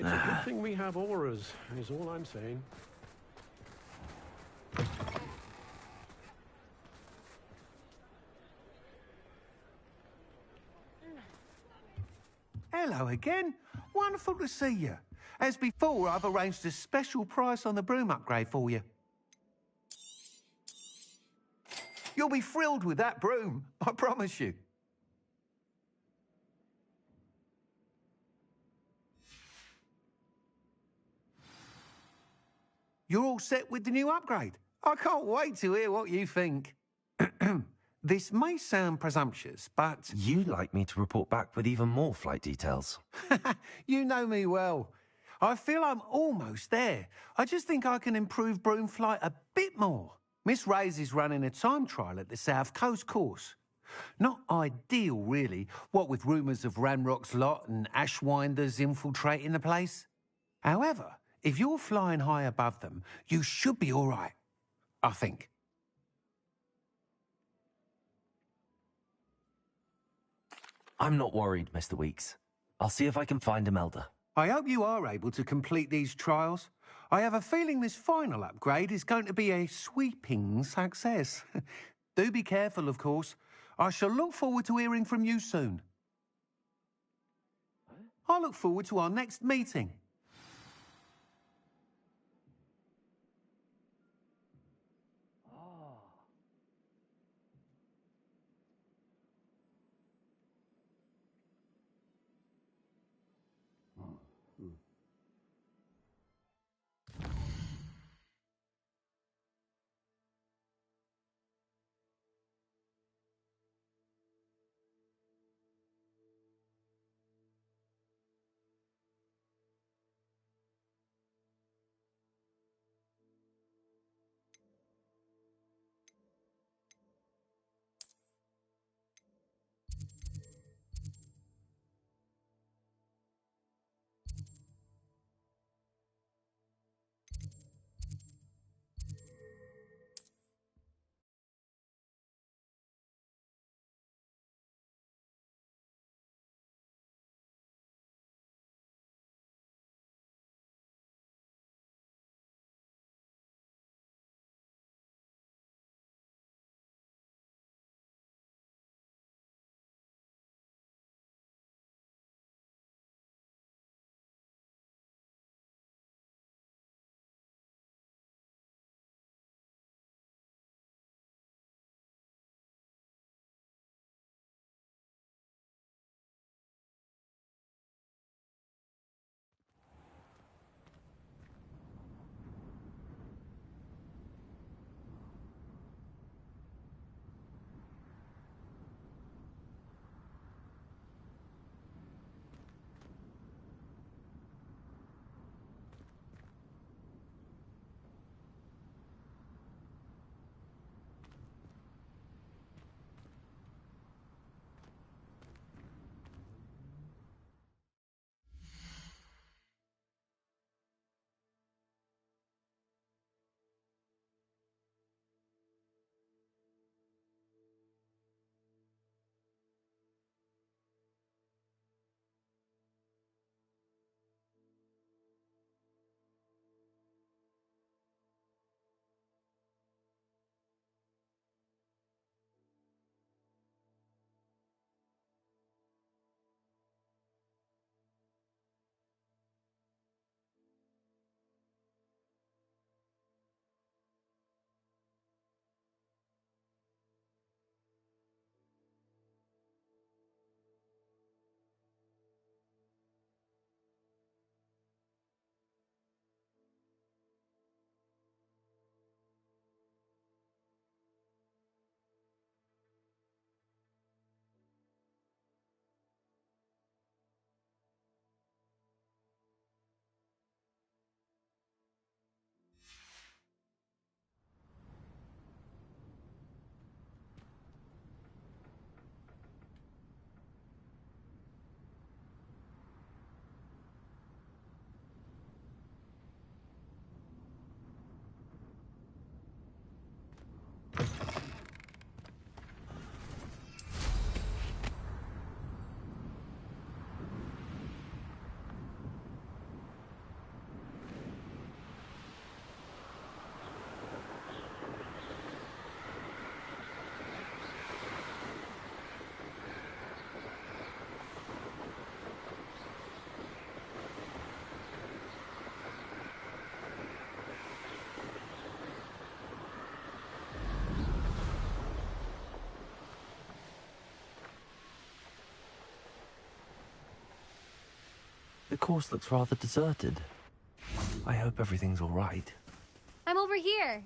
It's a good thing we have auras, is all I'm saying. Hello again. Wonderful to see you. As before, I've arranged a special price on the broom upgrade for you. You'll be thrilled with that broom, I promise you. You're all set with the new upgrade. I can't wait to hear what you think. This may sound presumptuous, but... You'd like me to report back with even more flight details. You know me well. I feel I'm almost there. I just think I can improve broom flight a bit more. Miss Ray's is running a time trial at the South Coast course. Not ideal, really, what with rumours of Ranrock's lot and Ashwinders infiltrating the place. However, if you're flying high above them, you should be all right, I think. I'm not worried, Mr. Weeks. I'll see if I can find Imelda. I hope you are able to complete these trials. I have a feeling this final upgrade is going to be a sweeping success. Do be careful, of course. I shall look forward to hearing from you soon. I look forward to our next meeting. The course looks rather deserted. I hope everything's all right. I'm over here.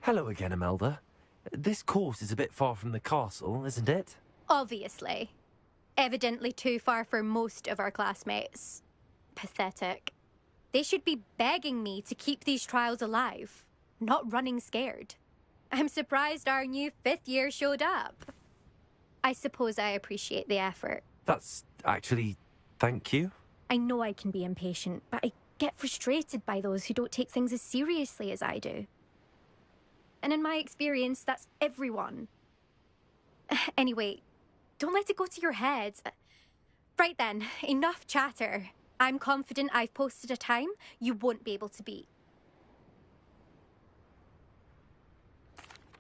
Hello again, Imelda. This course is a bit far from the castle, isn't it? Obviously. Evidently too far for most of our classmates. Pathetic. They should be begging me to keep these trials alive, not running scared. I'm surprised our new 5th year showed up. I suppose I appreciate the effort. That's actually... thank you. I know I can be impatient, but I get frustrated by those who don't take things as seriously as I do. And in my experience, that's everyone. Anyway, don't let it go to your head. Right then, enough chatter. I'm confident I've posted a time you won't be able to beat.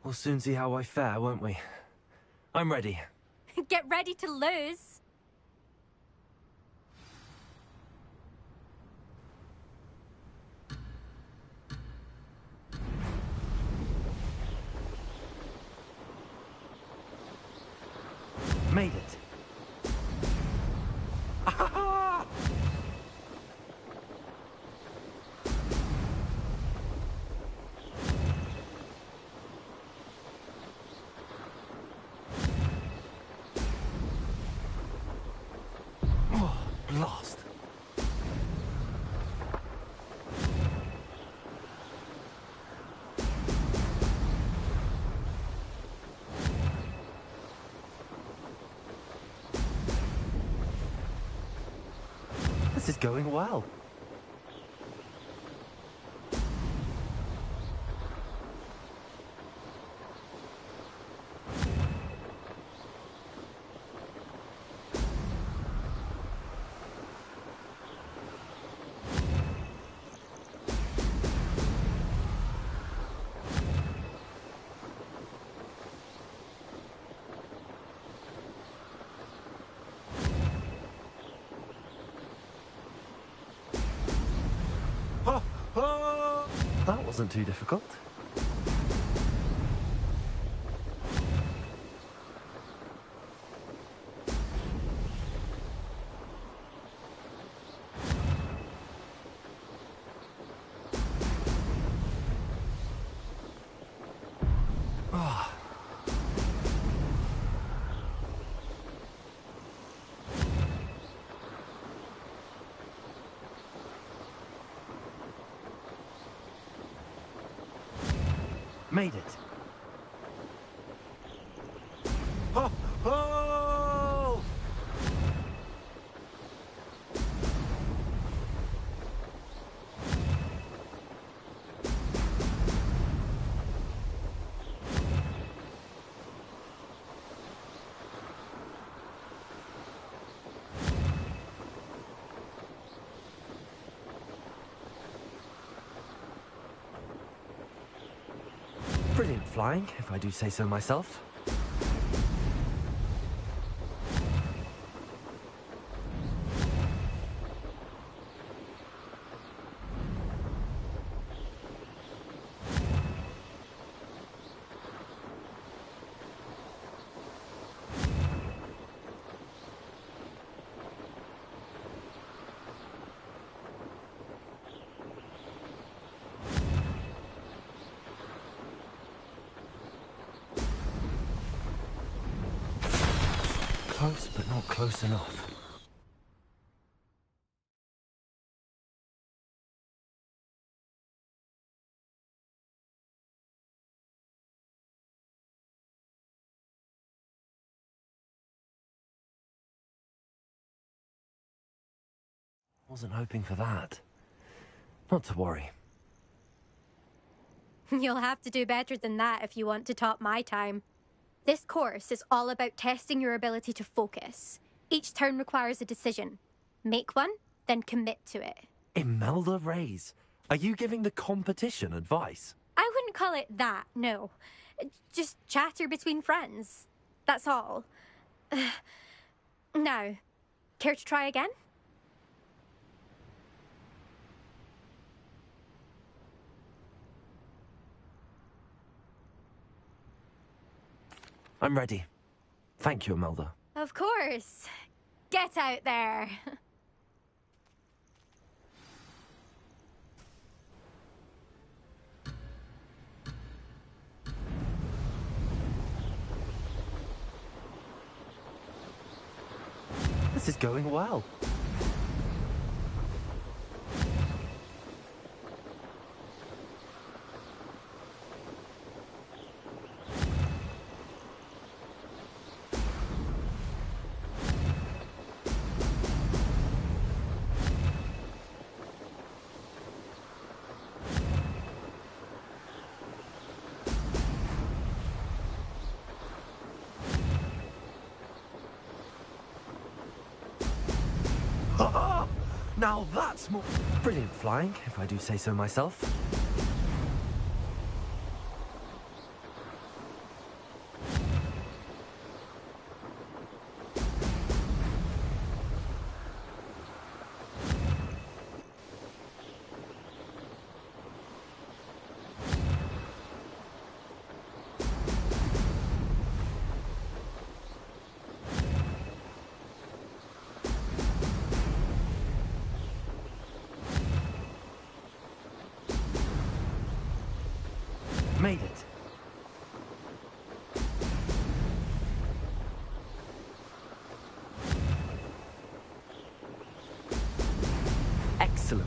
We'll soon see how I fare, won't we? I'm ready. Get ready to lose. Made it. Ah! Oh, blast. This is going well. That wasn't too difficult. Ah. Made it. Oh! Oh! Brilliant flying, if I do say so myself. Close, but not close enough. Wasn't hoping for that. Not to worry. You'll have to do better than that if you want to top my time. This course is all about testing your ability to focus. Each turn requires a decision. Make one, then commit to it. Imelda Reyes, are you giving the competition advice? I wouldn't call it that, no. Just chatter between friends. That's all. Now, care to try again? I'm ready. Thank you, Imelda. Of course. Get out there. This is going well. Now that's more... Brilliant flying, if I do say so myself. Made it. Excellent.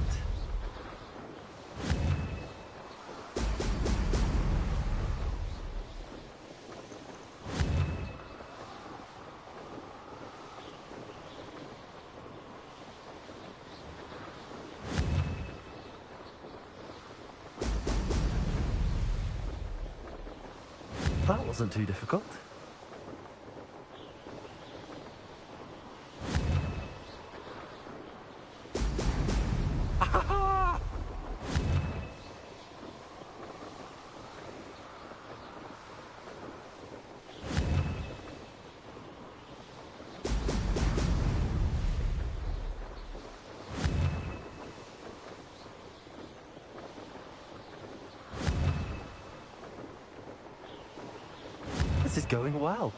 That wasn't too difficult. This is going well.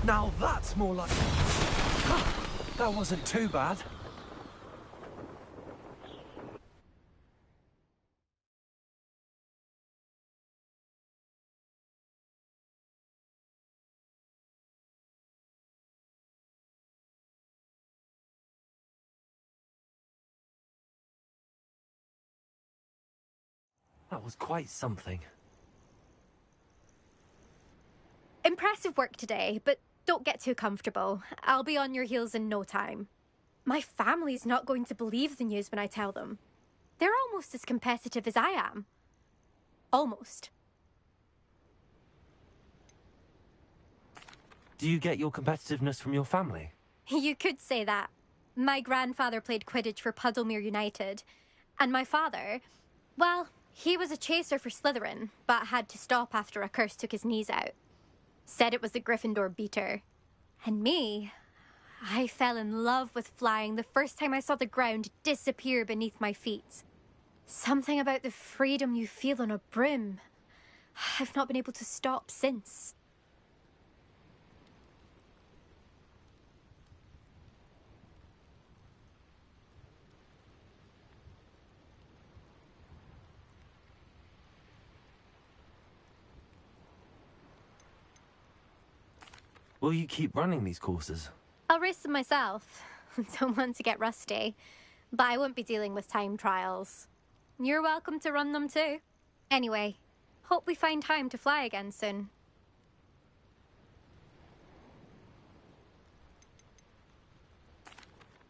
Now that's more like... That wasn't too bad. That was quite something. Impressive work today, but don't get too comfortable. I'll be on your heels in no time. My family's not going to believe the news when I tell them. They're almost as competitive as I am. Almost. Do you get your competitiveness from your family? You could say that. My grandfather played Quidditch for Puddlemere United. And my father, well, he was a chaser for Slytherin, but had to stop after a curse took his knees out. Said it was the Gryffindor beater. And me, I fell in love with flying the first time I saw the ground disappear beneath my feet. Something about the freedom you feel on a broom. I've not been able to stop since. Will you keep running these courses? I'll race them myself. Don't want to get rusty. But I won't be dealing with time trials. You're welcome to run them too. Anyway, hope we find time to fly again soon.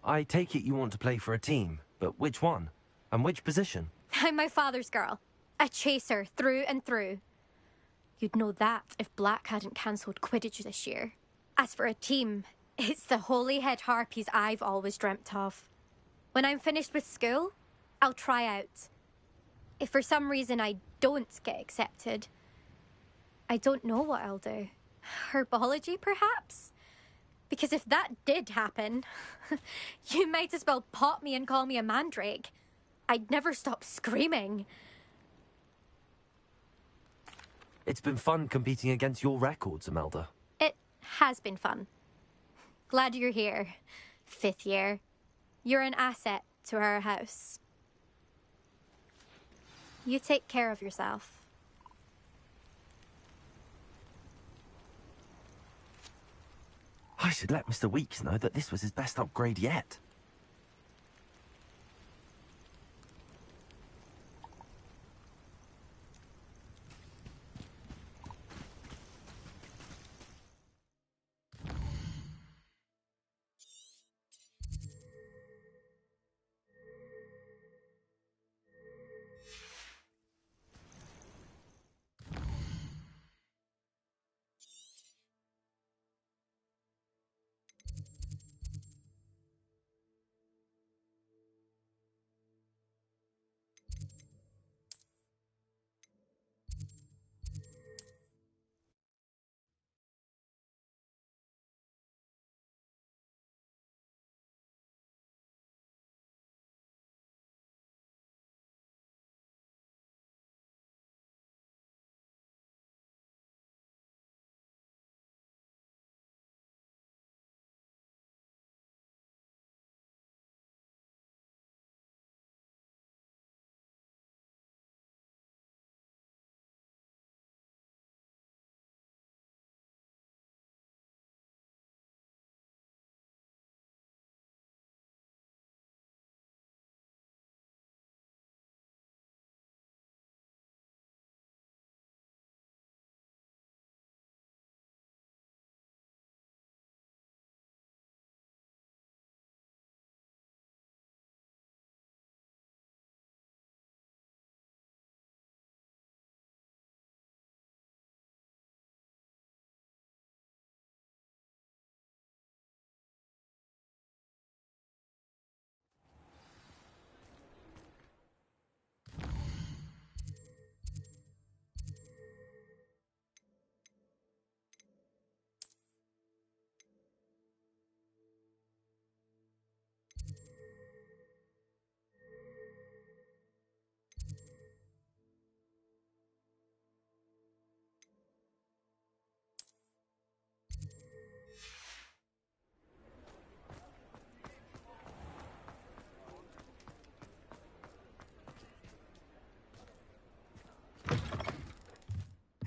I take it you want to play for a team, but which one? And which position? I'm my father's girl. A chaser through and through. You'd know that if Black hadn't cancelled Quidditch this year. As for a team, it's the Holyhead Harpies I've always dreamt of. When I'm finished with school, I'll try out. If for some reason I don't get accepted, I don't know what I'll do. Herbology, perhaps? Because if that did happen, you might as well pot me and call me a mandrake. I'd never stop screaming. It's been fun competing against your records, Imelda. It has been fun. Glad you're here. 5th year. You're an asset to our house. You take care of yourself. I should let Mr. Weeks know that this was his best upgrade yet.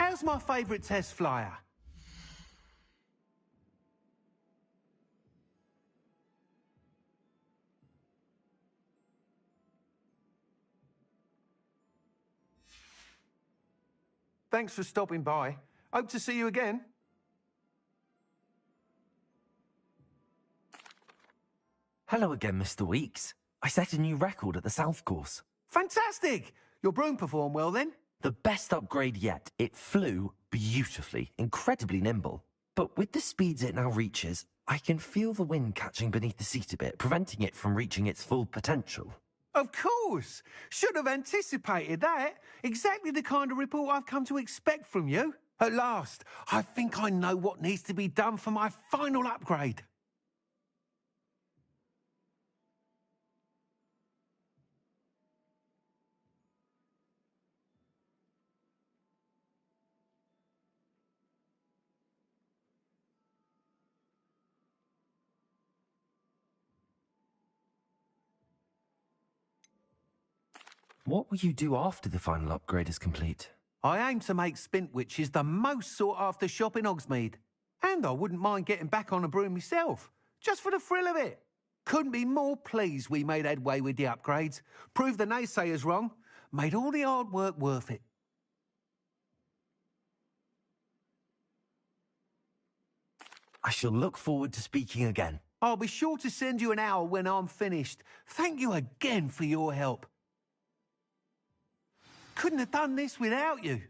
How's my favourite test flyer? Thanks for stopping by. Hope to see you again. Hello again, Mr. Weeks. I set a new record at the South Course. Fantastic! Your broom performed well then? The best upgrade yet. It flew beautifully, incredibly nimble. But with the speeds it now reaches, I can feel the wind catching beneath the seat a bit, preventing it from reaching its full potential. Of course! Should have anticipated that. Exactly the kind of report I've come to expect from you. At last, I think I know what needs to be done for my final upgrade. What will you do after the final upgrade is complete? I aim to make Spintwitches the most sought-after shop in Hogsmeade. And I wouldn't mind getting back on a broom myself, just for the thrill of it. Couldn't be more pleased we made headway with the upgrades, proved the naysayers wrong, made all the hard work worth it. I shall look forward to speaking again. I'll be sure to send you an hour when I'm finished. Thank you again for your help. Couldn't have done this without you.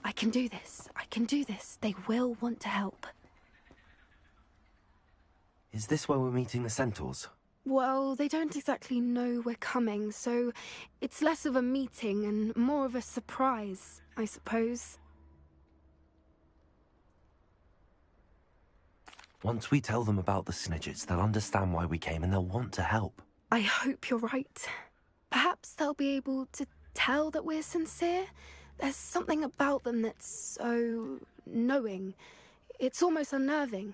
I can do this. I can do this. They will want to help. Is this where we're meeting the centaurs? Well, they don't exactly know we're coming, so it's less of a meeting and more of a surprise, I suppose. Once we tell them about the Snidgets, they'll understand why we came and they'll want to help. I hope you're right. Perhaps they'll be able to tell that we're sincere. There's something about them that's so knowing. It's almost unnerving.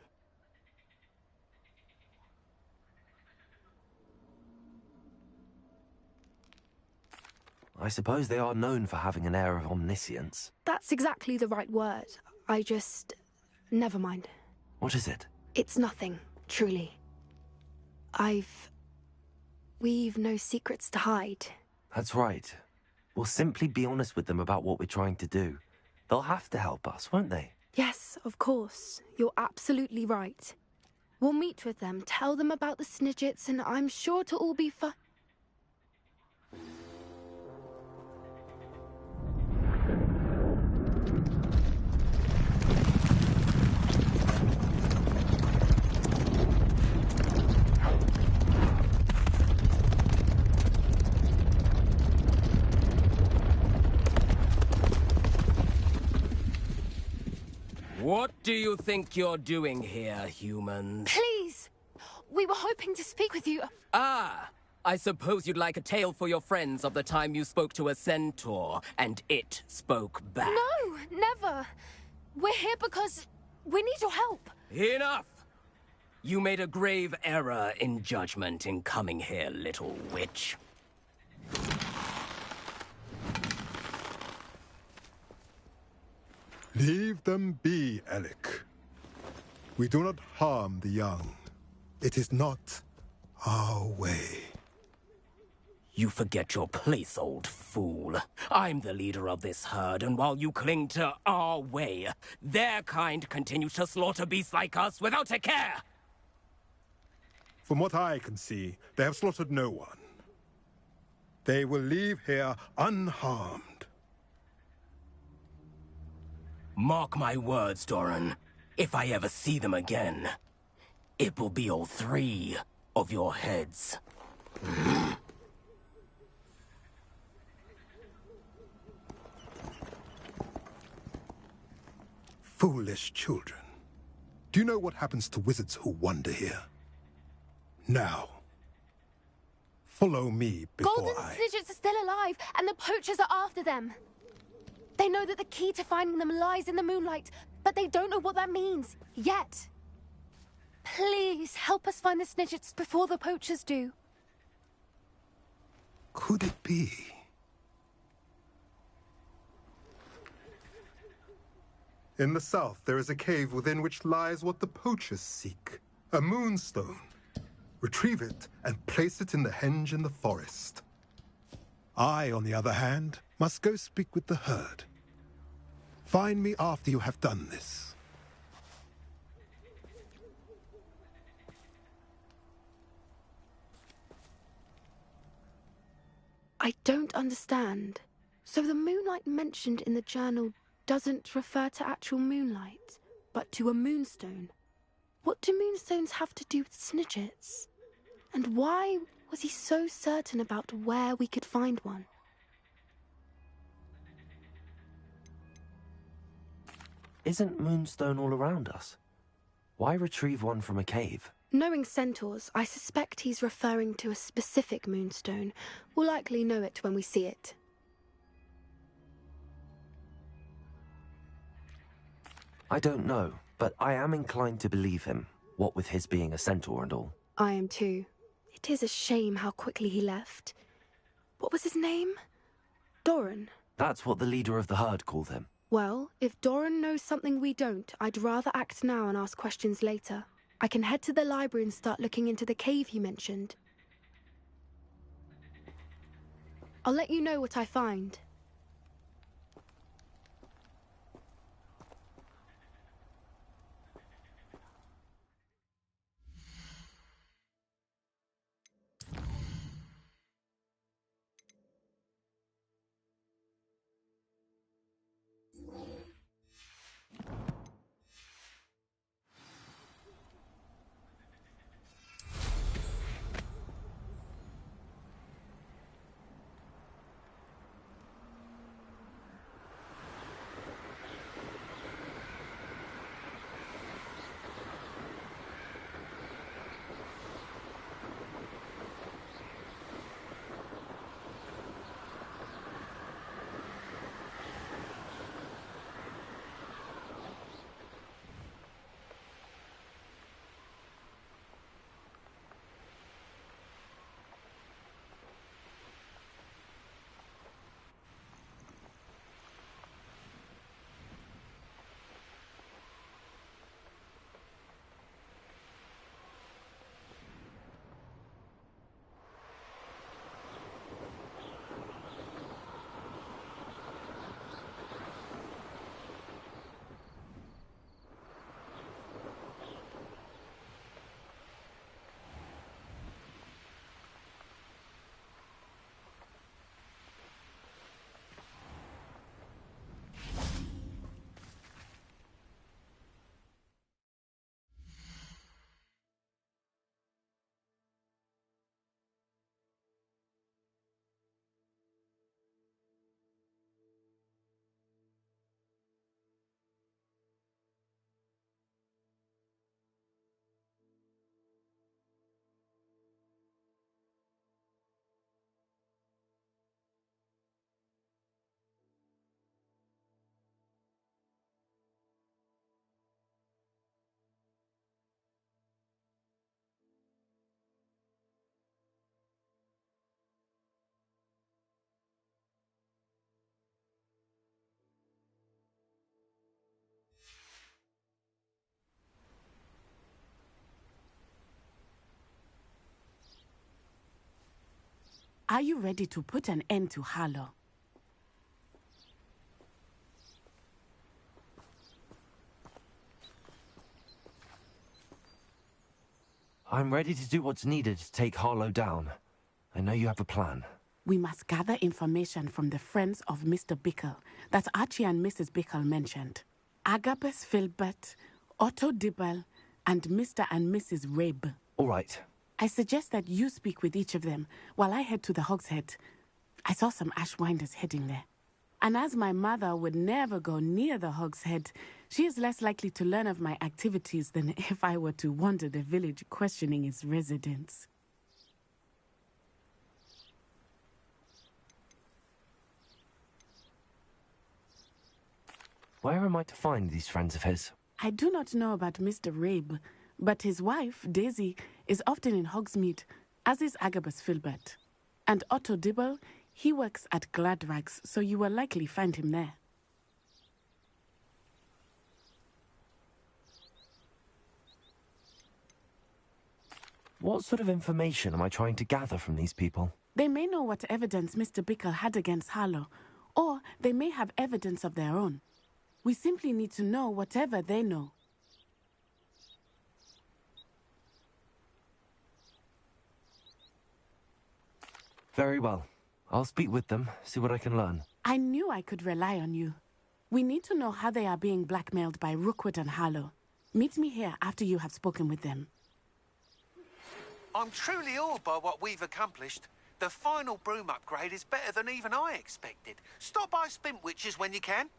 I suppose they are known for having an air of omniscience. That's exactly the right word. I just... Never mind. What is it? It's nothing, truly. We've no secrets to hide. That's right. We'll simply be honest with them about what we're trying to do. They'll have to help us, won't they? Yes, of course. You're absolutely right. We'll meet with them, tell them about the Snidgets, and I'm sure to all be fine. What do you think you're doing here, humans? Please! We were hoping to speak with you. Ah! I suppose you'd like a tale for your friends of the time you spoke to a centaur, and it spoke back. No, never. We're here because we need your help. Enough! You made a grave error in judgment in coming here, little witch. Leave them be, Alec. We do not harm the young. It is not our way. You forget your place, old fool. I'm the leader of this herd, and while you cling to our way, their kind continues to slaughter beasts like us without a care! From what I can see, they have slaughtered no one. They will leave here unharmed. Mark my words, Doran. If I ever see them again, it will be all 3 of your heads. Foolish children. Do you know what happens to wizards who wander here? Now, follow me before Golden Snidgets are still alive, and the poachers are after them. They know that the key to finding them lies in the moonlight, but they don't know what that means, yet. Please, help us find the Snidgets before the poachers do. Could it be? In the south, there is a cave within which lies what the poachers seek. A moonstone. Retrieve it and place it in the henge in the forest. I, on the other hand, must go speak with the herd. Find me after you have done this. I don't understand. So the moonlight mentioned in the journal doesn't refer to actual moonlight, but to a moonstone. What do moonstones have to do with Snidgets? And why was he so certain about where we could find one? Isn't Moonstone all around us? Why retrieve one from a cave? Knowing centaurs, I suspect he's referring to a specific moonstone. We'll likely know it when we see it. I don't know, but I am inclined to believe him, what with his being a centaur and all. I am too. It is a shame how quickly he left. What was his name? Doran. That's what the leader of the herd called him. Well, if Doran knows something we don't, I'd rather act now and ask questions later. I can head to the library and start looking into the cave he mentioned. I'll let you know what I find. Are you ready to put an end to Harlow? I'm ready to do what's needed to take Harlow down. I know you have a plan. We must gather information from the friends of Mr. Bickle that Archie and Mrs. Bickle mentioned. Agabus Filbert, Otto Dibble, and Mr. and Mrs. Rabe. All right. I suggest that you speak with each of them while I head to the Hogshead. I saw some Ashwinders heading there. And as my mother would never go near the Hogshead, she is less likely to learn of my activities than if I were to wander the village questioning its residents. Where am I to find these friends of his? I do not know about Mr. Rabe, but his wife, Daisy, is often in Hogsmeade, as is Agabus Filbert. And Otto Dibble, he works at Gladrags, so you will likely find him there. What sort of information am I trying to gather from these people? They may know what evidence Mr. Bickle had against Harlow, or they may have evidence of their own. We simply need to know whatever they know. Very well. I'll speak with them, see what I can learn. I knew I could rely on you. We need to know how they are being blackmailed by Rookwood and Harlow. Meet me here after you have spoken with them. I'm truly awed by what we've accomplished. The final broom upgrade is better than even I expected. Stop by Spintwitches when you can.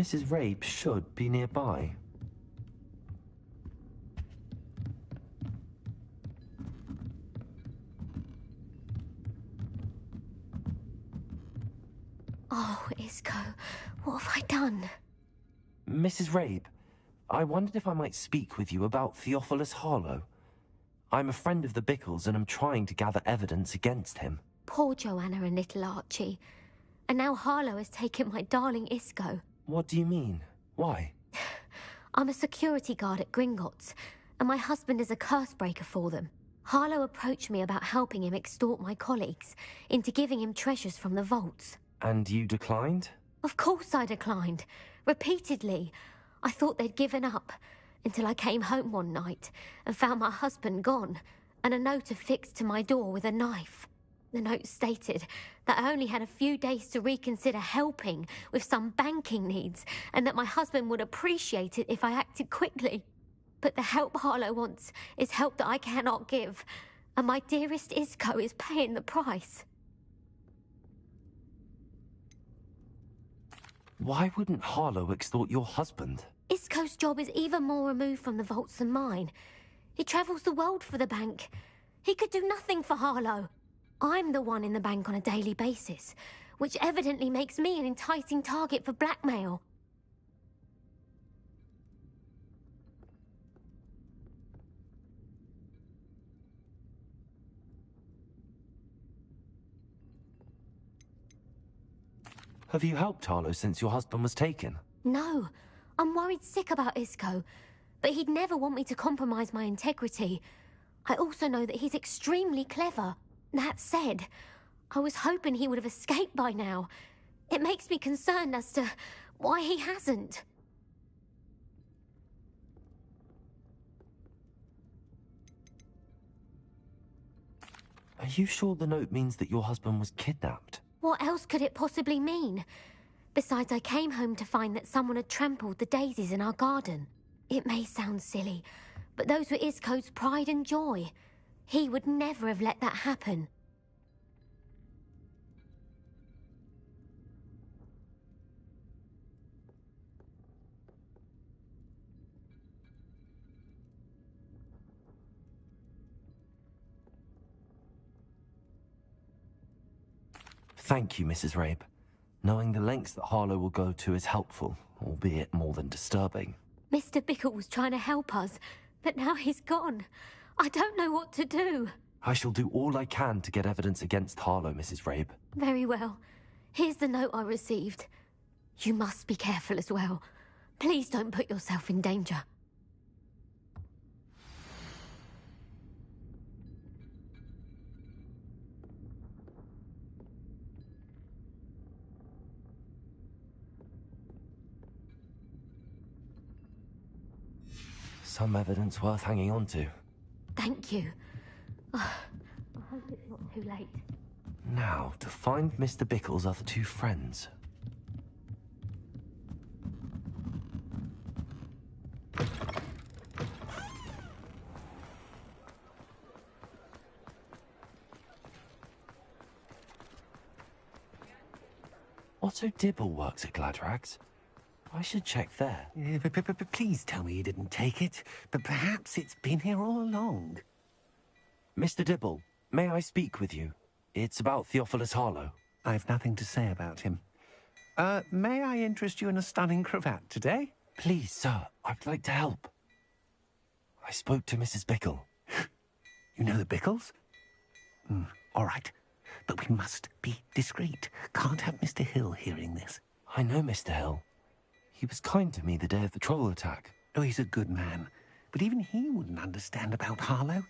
Mrs. Rabe should be nearby. Oh, Isco, what have I done? Mrs. Rabe, I wondered if I might speak with you about Theophilus Harlow. I'm a friend of the Bickles and am trying to gather evidence against him. Poor Joanna and little Archie. And now Harlow has taken my darling Isco. What do you mean? Why? I'm a security guard at Gringotts, and my husband is a curse breaker for them. Harlow approached me about helping him extort my colleagues into giving him treasures from the vaults. And you declined? Of course I declined. Repeatedly. I thought they'd given up, until I came home one night and found my husband gone, and a note affixed to my door with a knife. The note stated that I only had a few days to reconsider helping with some banking needs, and that my husband would appreciate it if I acted quickly. But the help Harlow wants is help that I cannot give, and my dearest Isco is paying the price. Why wouldn't Harlow extort your husband? Isco's job is even more removed from the vaults than mine. He travels the world for the bank. He could do nothing for Harlow. I'm the one in the bank on a daily basis, which evidently makes me an enticing target for blackmail. Have you helped Harlow since your husband was taken? No, I'm worried sick about Isco, but he'd never want me to compromise my integrity. I also know that he's extremely clever. That said, I was hoping he would have escaped by now. It makes me concerned as to why he hasn't. Are you sure the note means that your husband was kidnapped? What else could it possibly mean? Besides, I came home to find that someone had trampled the daisies in our garden. It may sound silly, but those were Isco's pride and joy. He would never have let that happen. Thank you, Mrs. Rabe. Knowing the lengths that Harlow will go to is helpful, albeit more than disturbing. Mr. Bickle was trying to help us, but now he's gone. I don't know what to do. I shall do all I can to get evidence against Harlow, Mrs. Rabe. Very well. Here's the note I received. You must be careful as well. Please don't put yourself in danger. Some evidence worth hanging on to. Thank you. I hope it's not too late. Now, to find Mr. Bickle's other two friends. Otto Dibble works at Gladrags. I should check there. Please tell me you didn't take it, but perhaps it's been here all along. Mr. Dibble, may I speak with you? It's about Theophilus Harlow. I've nothing to say about him. May I interest you in a stunning cravat today? Please, sir, I'd like to help. I spoke to Mrs. Bickle. You know the Bickles? All right, but we must be discreet. Can't have Mr. Hill hearing this. I know Mr. Hill. He was kind to me the day of the troll attack. Oh, he's a good man, but even he wouldn't understand about Harlow.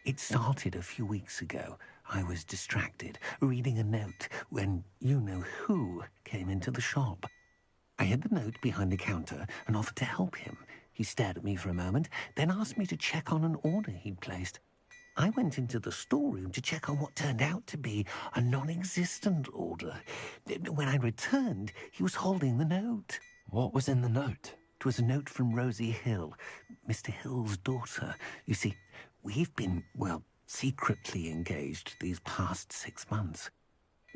It started a few weeks ago. I was distracted, reading a note, when you-know-who came into the shop. I hid the note behind the counter and offered to help him. He stared at me for a moment, then asked me to check on an order he'd placed. I went into the storeroom to check on what turned out to be a non-existent order. When I returned, he was holding the note. What was in the note? It was a note from Rosie Hill, Mr. Hill's daughter. You see, we've been, well, secretly engaged these past 6 months.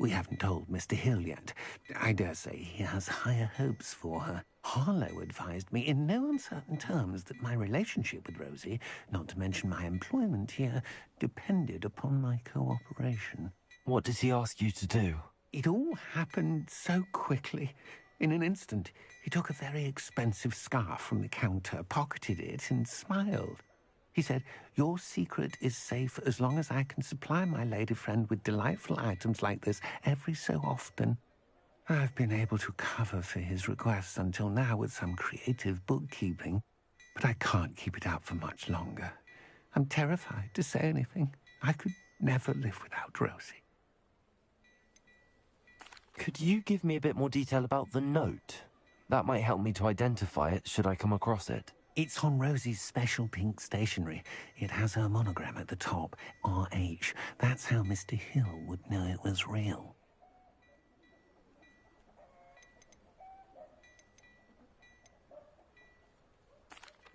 We haven't told Mr. Hill yet. I dare say he has higher hopes for her. Harlow advised me in no uncertain terms that my relationship with Rosie, not to mention my employment here, depended upon my cooperation. What did he ask you to do? It all happened so quickly. In an instant, he took a very expensive scarf from the counter, pocketed it, and smiled. He said, "Your secret is safe as long as I can supply my lady friend with delightful items like this every so often." I've been able to cover for his requests until now with some creative bookkeeping, but I can't keep it up for much longer. I'm terrified to say anything. I could never live without Rosie. Could you give me a bit more detail about the note? That might help me to identify it should I come across it. It's on Rosie's special pink stationery. It has her monogram at the top, RH. That's how Mr. Hill would know it was real.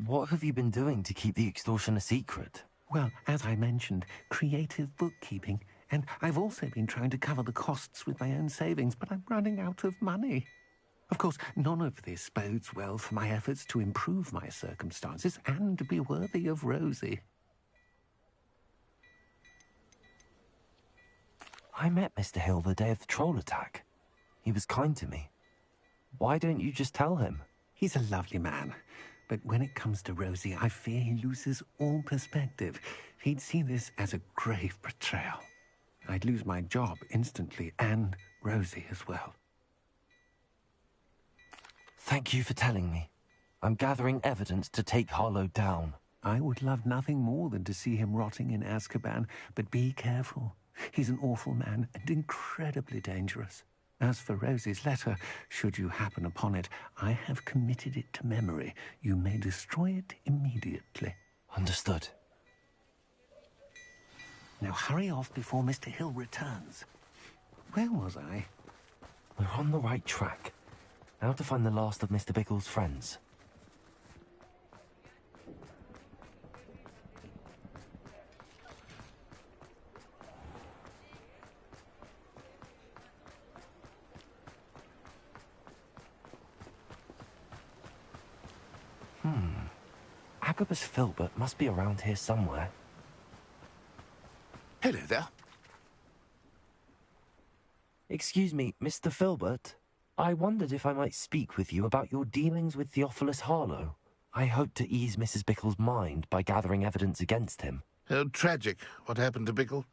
What have you been doing to keep the extortion a secret? Well, as I mentioned, creative bookkeeping. And I've also been trying to cover the costs with my own savings, but I'm running out of money. Of course, none of this bodes well for my efforts to improve my circumstances and to be worthy of Rosie. I met Mr. Hill the day of the troll attack. He was kind to me. Why don't you just tell him? He's a lovely man. But when it comes to Rosie, I fear he loses all perspective. He'd see this as a grave betrayal. I'd lose my job instantly, and Rosie as well. Thank you for telling me. I'm gathering evidence to take Harlow down. I would love nothing more than to see him rotting in Azkaban, but be careful. He's an awful man and incredibly dangerous. As for Rosie's letter, should you happen upon it, I have committed it to memory. You may destroy it immediately. Understood. Now hurry off before Mr. Hill returns. Where was I? We're on the right track. Now to find the last of Mr. Bickle's friends. Agabus Filbert must be around here somewhere. Hello there. Excuse me, Mr. Filbert. I wondered if I might speak with you about your dealings with Theophilus Harlow. I hope to ease Mrs. Bickle's mind by gathering evidence against him. Oh, tragic, what happened to Bickle.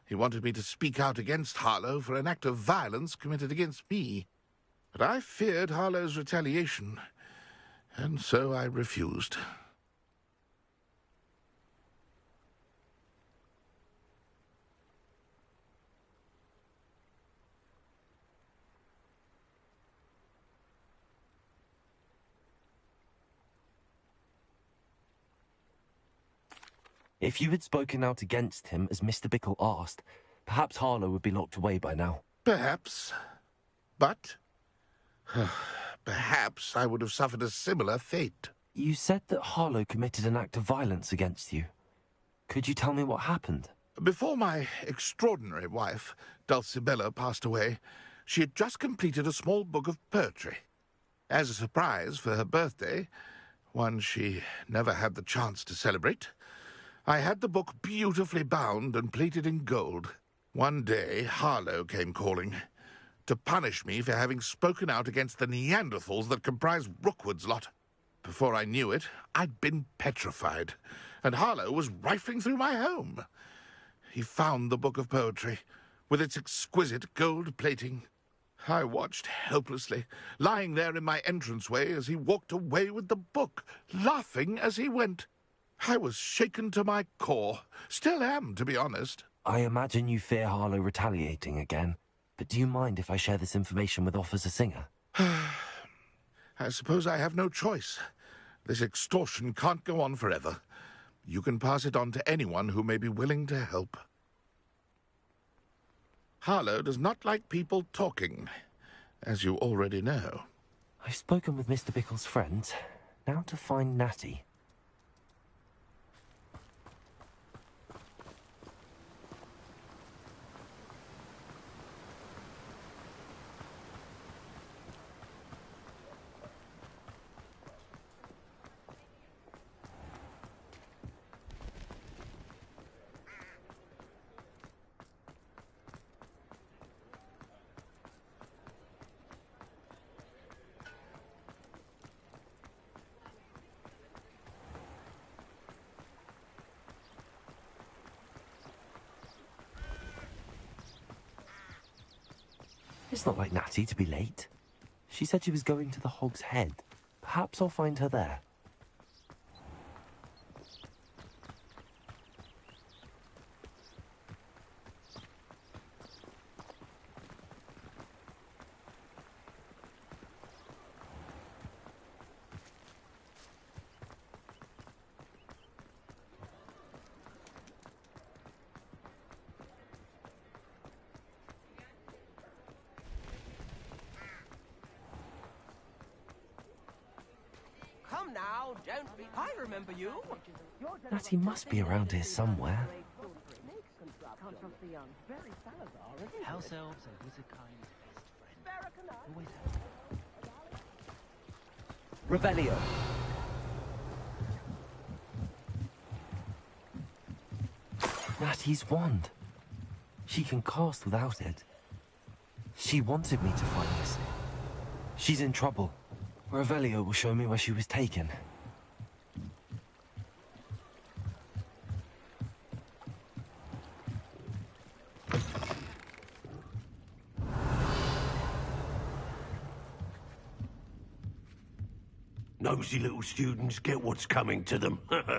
He wanted me to speak out against Harlow for an act of violence committed against me. But I feared Harlow's retaliation, and so I refused. If you had spoken out against him as Mr. Bickle asked, perhaps Harlow would be locked away by now. Perhaps. But perhaps I would have suffered a similar fate. You said that Harlow committed an act of violence against you. Could you tell me what happened? Before my extraordinary wife, Dulcibella, passed away, she had just completed a small book of poetry. As a surprise for her birthday, one she never had the chance to celebrate, I had the book beautifully bound and plated in gold. One day, Harlow came calling to punish me for having spoken out against the Neanderthals that comprise Rookwood's lot. Before I knew it, I'd been petrified, and Harlow was rifling through my home. He found the book of poetry, with its exquisite gold plating. I watched helplessly, lying there in my entranceway as he walked away with the book, laughing as he went. I was shaken to my core. Still am, to be honest. I imagine you fear Harlow retaliating again, but do you mind if I share this information with Officer Singer? I suppose I have no choice. This extortion can't go on forever. You can pass it on to anyone who may be willing to help. Harlow does not like people talking, as you already know. I've spoken with Mr. Bickle's friends. Now to find Natty. It's not like Natty to be late. She said she was going to the Hog's Head. Perhaps I'll find her there. Now, don't be... I remember you. Natty must be around here somewhere. House elves are wizardkind's best friend. Always have. Revelio. Natty's wand. She can cast without it. She wanted me to find this. She's in trouble. Revelio will show me where she was taken. Nosy little students get what's coming to them. Tips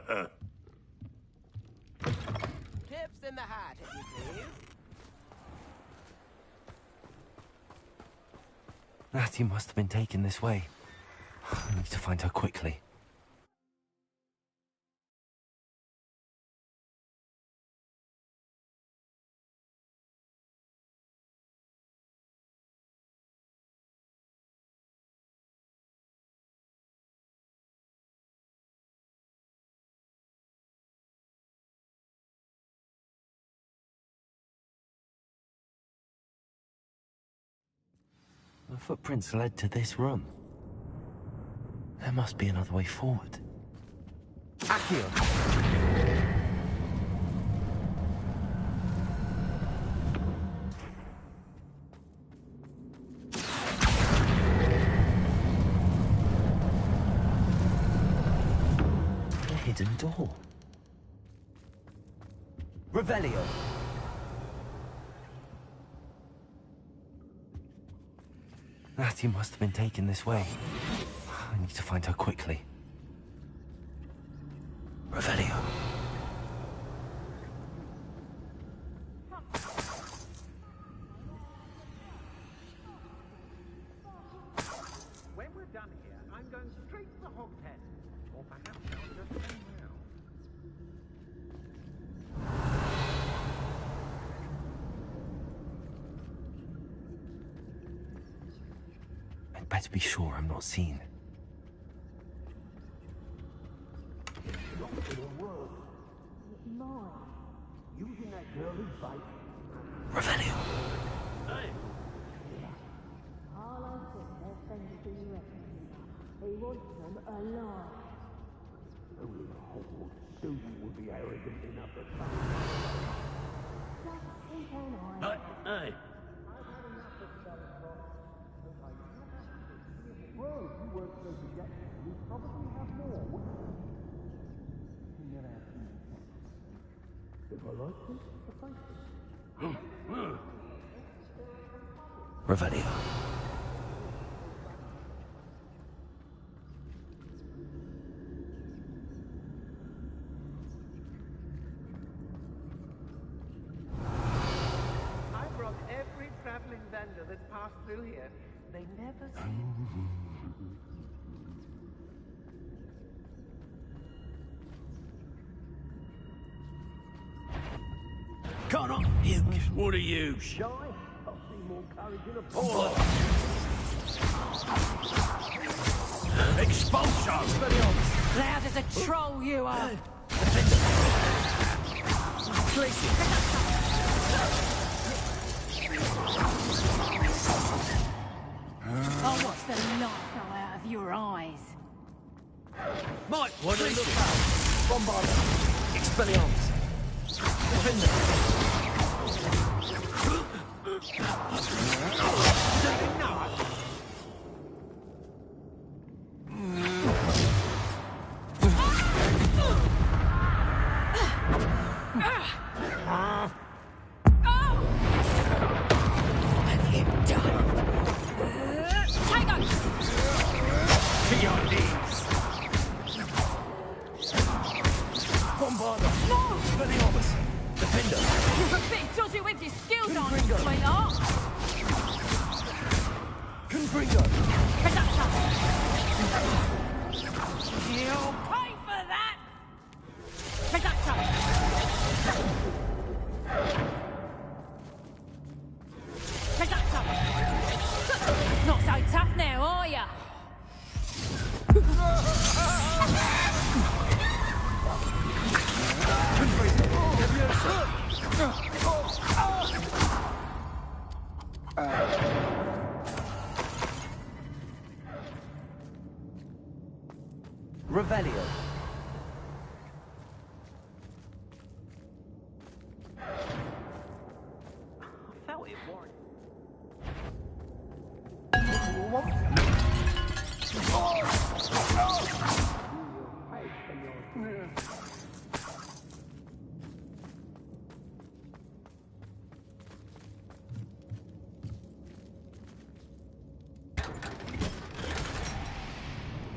in the hat, if you please. Natty must have been taken this way. I need to find her quickly. The footprints led to this room. There must be another way forward. Accio. A hidden door. Revelio. Natty must have been taken this way. I need to find her quickly. Revelio. When we're done here, I'm going straight to the Hogshead. Or perhaps I'll just hang around. I'd better be sure I'm not seen. Using that girl as bait. Revelio. Hey, Harlow said their friends do you He wants them alive. only a Hogwarts student would be arrogant enough to come. Just keep an eye. Hey. Well, if you weren't so rejected, you'd probably have more, wouldn't you? You never have too many chances. If I like it, I thank you. Revelio. I've robbed every traveling vendor that's passed through here. They never see. Come on, you. What are you, shy? I've seen more courage in a poor. Expulsion! Loud as a troll you are. I'll watch the light go out of your eyes. Mike, what are you looking at? Bombard. Expelliarmus. Defender. You're a bit dodgy with your skills, aren't you, sweetheart? Confringo. You'll pay for that! Conductor! Conductor! Not so tough now, are ya? Revelio. I felt it warning.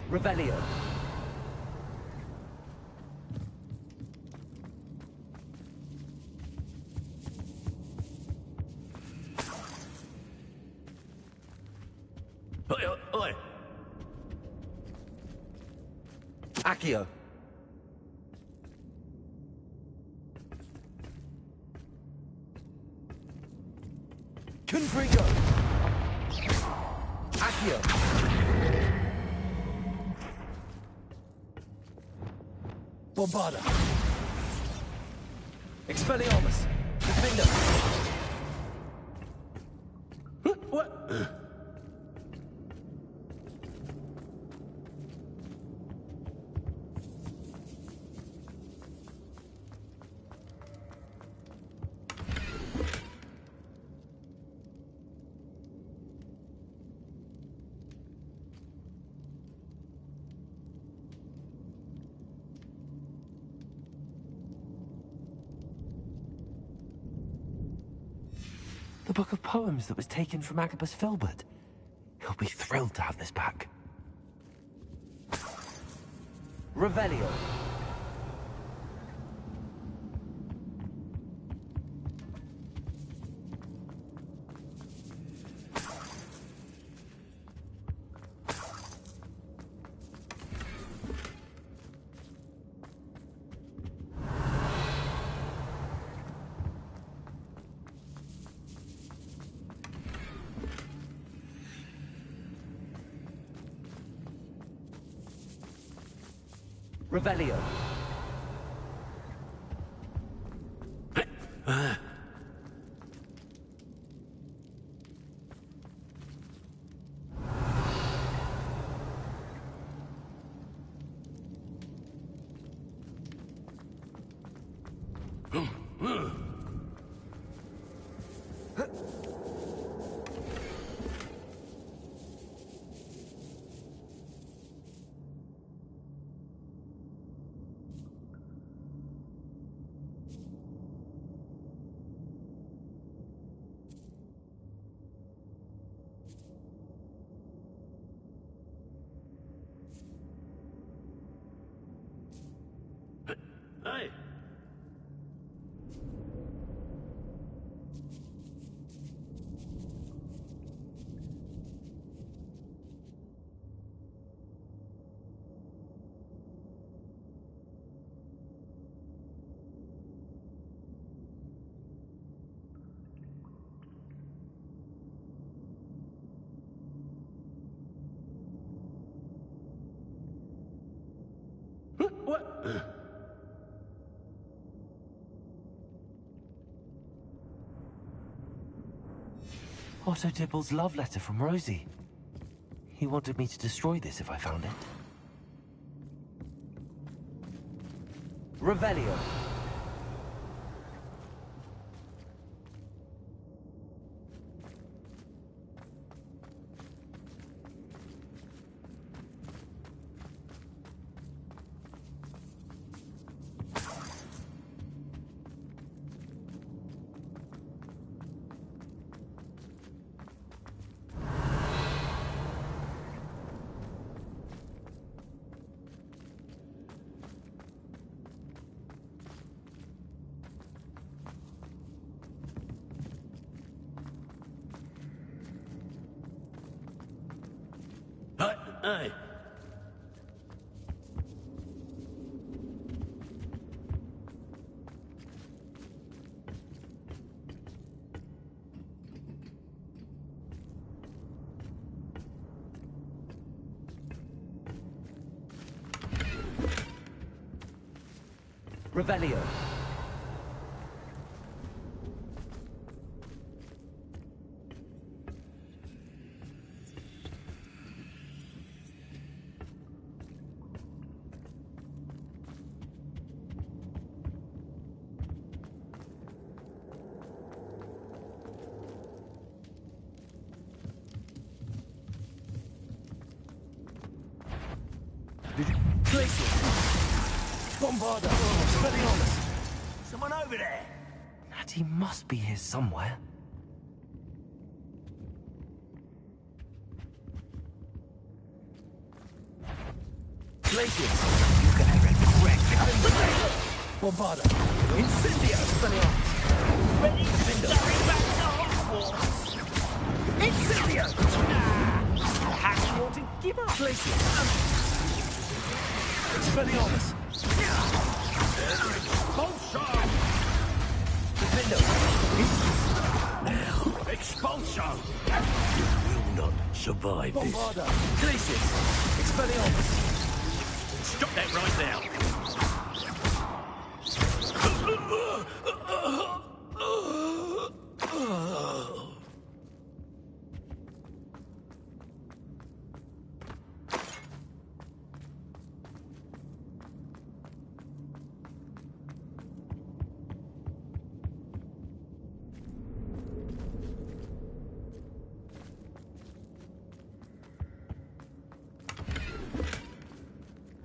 Revelio. Oi. Accio. Confringo. Accio. Bombarda. Expelliarmus. Defender. What? The book of poems that was taken from Agabus Filbert. He'll be thrilled to have this back. Revelio. Revelio. Hey! What? Otto Dibble's love letter from Rosie. He wanted me to destroy this if I found it. Revelio. Hey! Revelio. Bombarda! Expelliarmus! Someone over there! Natty must be here somewhere. Glacius! You're gonna regret it! Bombarda! Incendio! Expelliarmus! Ready? Going back to Hogwarts! Incendio! How you want to give up? Glacius! Expelliarmus! Expulsion! Defendo! Now, expulsion! You will not survive this. Bombarda! Glacius! Expelliarmus! Stop that right now!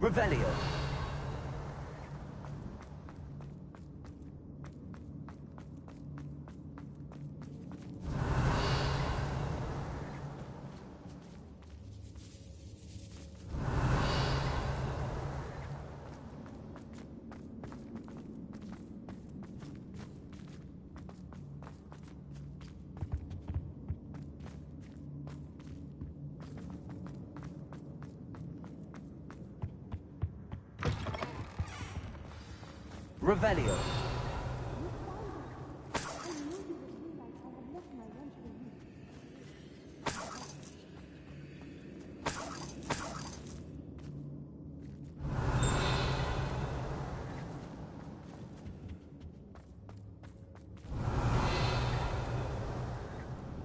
Revelio. Revelio.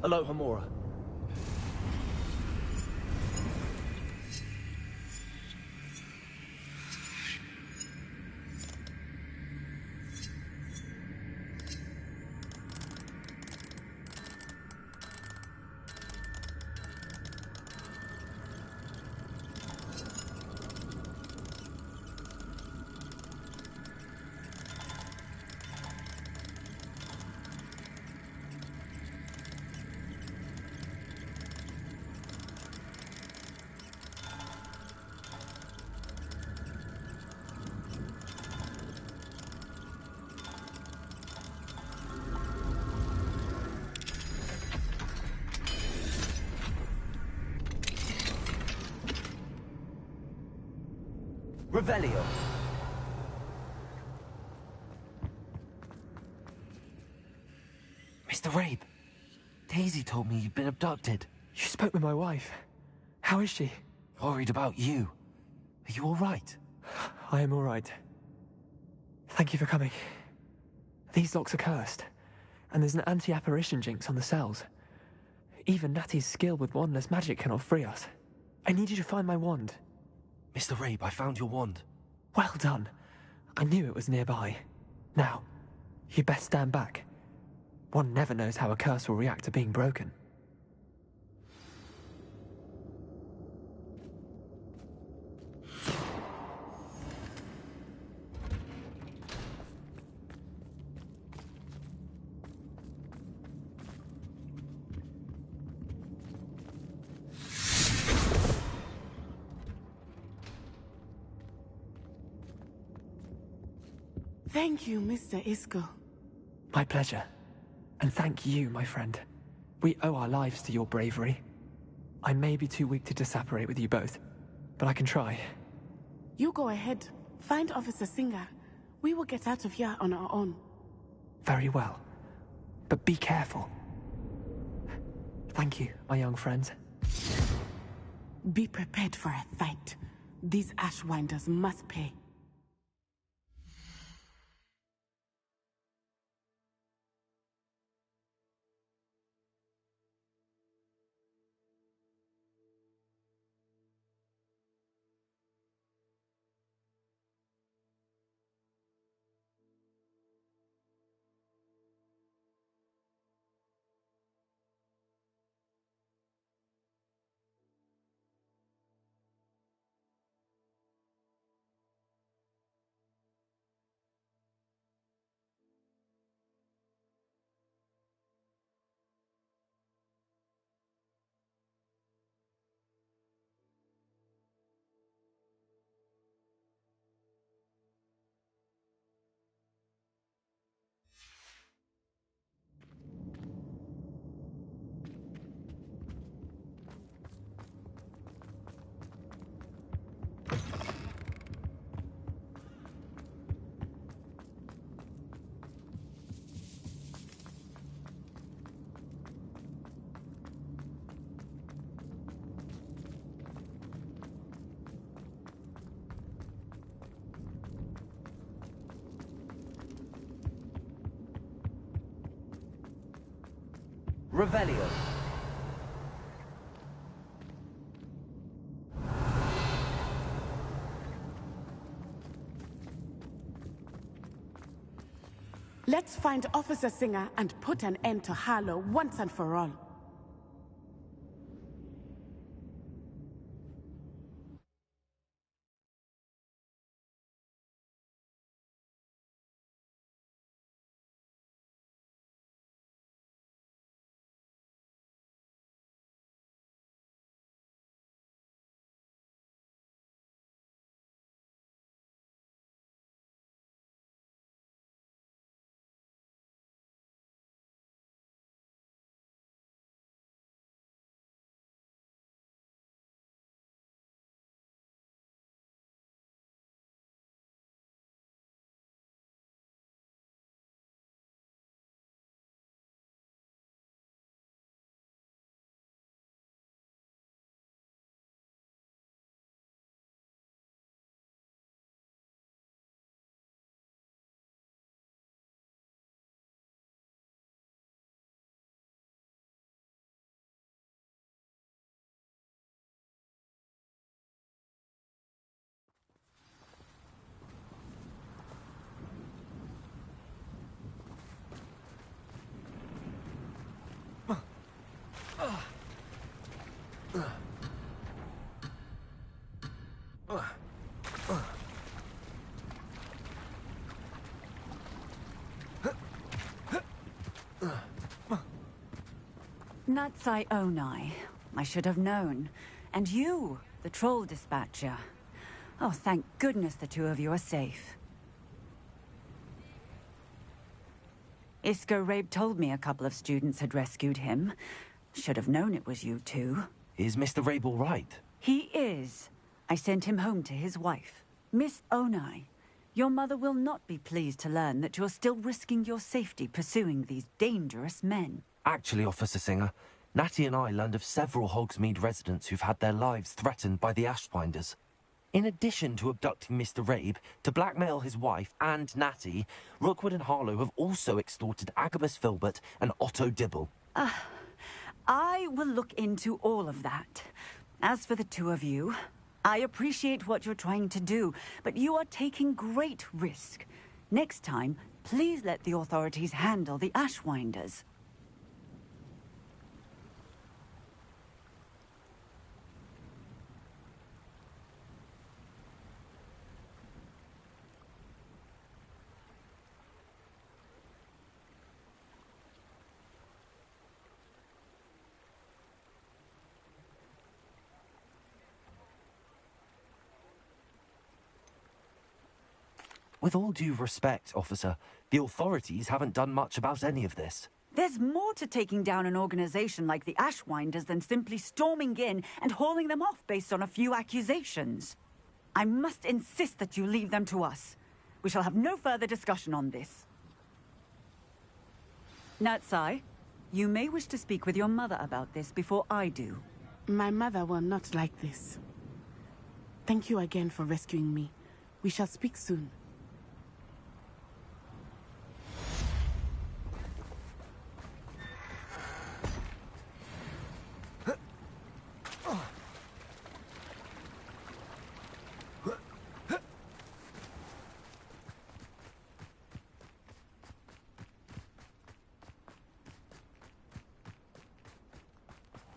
Aloha Mora. Revelio. Mr. Rabe, Daisy told me you'd been abducted. You spoke with my wife. How is she? Worried about you. Are you all right? I am all right. Thank you for coming. These locks are cursed, and there's an anti-apparition jinx on the cells. Even Natty's skill with wandless magic cannot free us. I need you to find my wand. Mr. Rabe, I found your wand. Well done. I knew it was nearby. Now, you best stand back. One never knows how a curse will react to being broken. Thank you, Mr. Isco. My pleasure. And thank you, my friend. We owe our lives to your bravery. I may be too weak to disapparate with you both, but I can try. You go ahead. Find Officer Singer. We will get out of here on our own. Very well. But be careful. Thank you, my young friends. Be prepared for a fight. These Ashwinders must pay. Revelio. Let's find Officer Singer and put an end to Harlow once and for all. Natsai Onai. I should have known. And you, the troll dispatcher. Oh, thank goodness the two of you are safe. Isco Rabe told me a couple of students had rescued him. Should have known it was you two. Is Mr. Rabe all right? He is. I sent him home to his wife. Miss Onai, your mother will not be pleased to learn that you're still risking your safety pursuing these dangerous men. Actually, Officer Singer, Natty and I learned of several Hogsmeade residents who've had their lives threatened by the Ashwinders. In addition to abducting Mr. Rabe to blackmail his wife and Natty, Rookwood and Harlow have also extorted Agabus Filbert and Otto Dibble. I will look into all of that. As for the two of you, I appreciate what you're trying to do, but you are taking great risk. Next time, please let the authorities handle the Ashwinders. With all due respect, officer, the authorities haven't done much about any of this. There's more to taking down an organization like the Ashwinders than simply storming in and hauling them off based on a few accusations. I must insist that you leave them to us. We shall have no further discussion on this. Natsai, you may wish to speak with your mother about this before I do. My mother will not like this. Thank you again for rescuing me. We shall speak soon.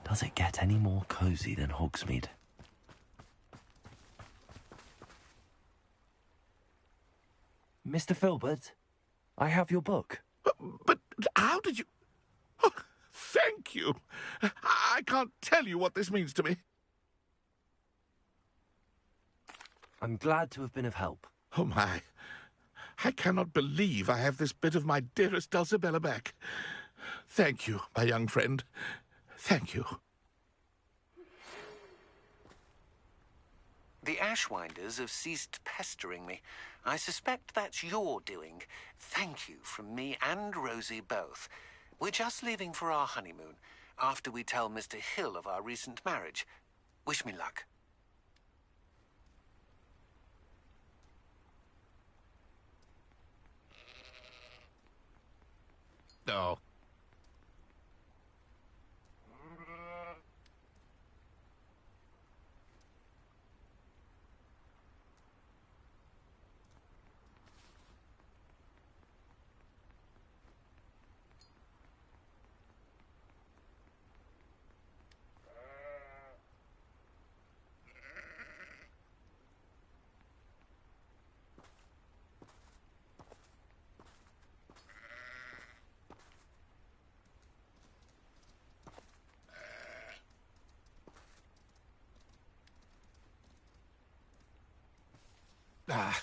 Does it get any more cozy than Hogsmeade? Mr. Filbert, I have your book. But how did you... Oh, thank you. I can't tell you what this means to me. I'm glad to have been of help. Oh, my. I cannot believe I have this bit of my dearest Dulcibella back. Thank you, my young friend. Thank you. The Ashwinders have ceased pestering me. I suspect that's your doing. Thank you from me and Rosie both. We're just leaving for our honeymoon, after we tell Mr. Hill of our recent marriage. Wish me luck. Oh. Ah.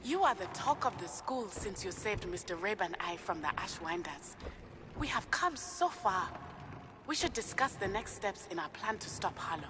You are the talk of the school since you saved Mr. Rabe and I from the Ashwinders. We have come so far. We should discuss the next steps in our plan to stop Harlow.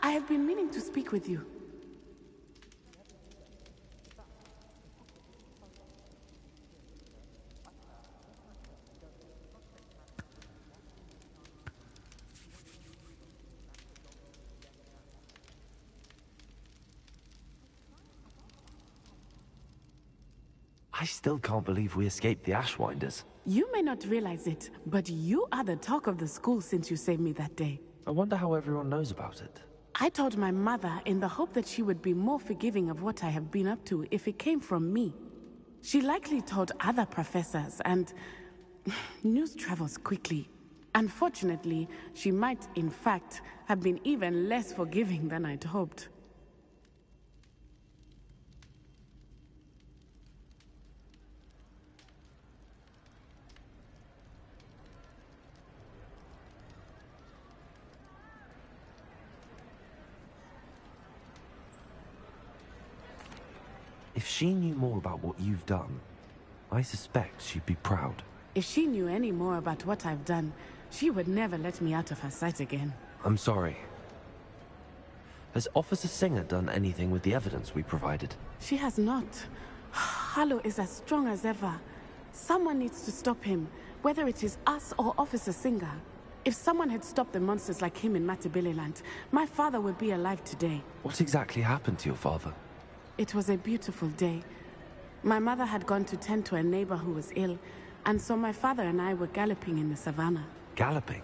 I have been meaning to speak with you. I still can't believe we escaped the Ashwinders. You may not realize it, but you are the talk of the school since you saved me that day. I wonder how everyone knows about it. I told my mother in the hope that she would be more forgiving of what I have been up to if it came from me. She likely told other professors, and news travels quickly. Unfortunately, she might, in fact, have been even less forgiving than I'd hoped. If she knew more about what you've done, I suspect she'd be proud. If she knew any more about what I've done, she would never let me out of her sight again. I'm sorry. Has Officer Singer done anything with the evidence we provided? She has not. Harlow is as strong as ever. Someone needs to stop him, whether it is us or Officer Singer. If someone had stopped the monsters like him in Matabeleland, my father would be alive today. What exactly happened to your father? It was a beautiful day. My mother had gone to tend to a neighbor who was ill, and so my father and I were galloping in the savannah. Galloping?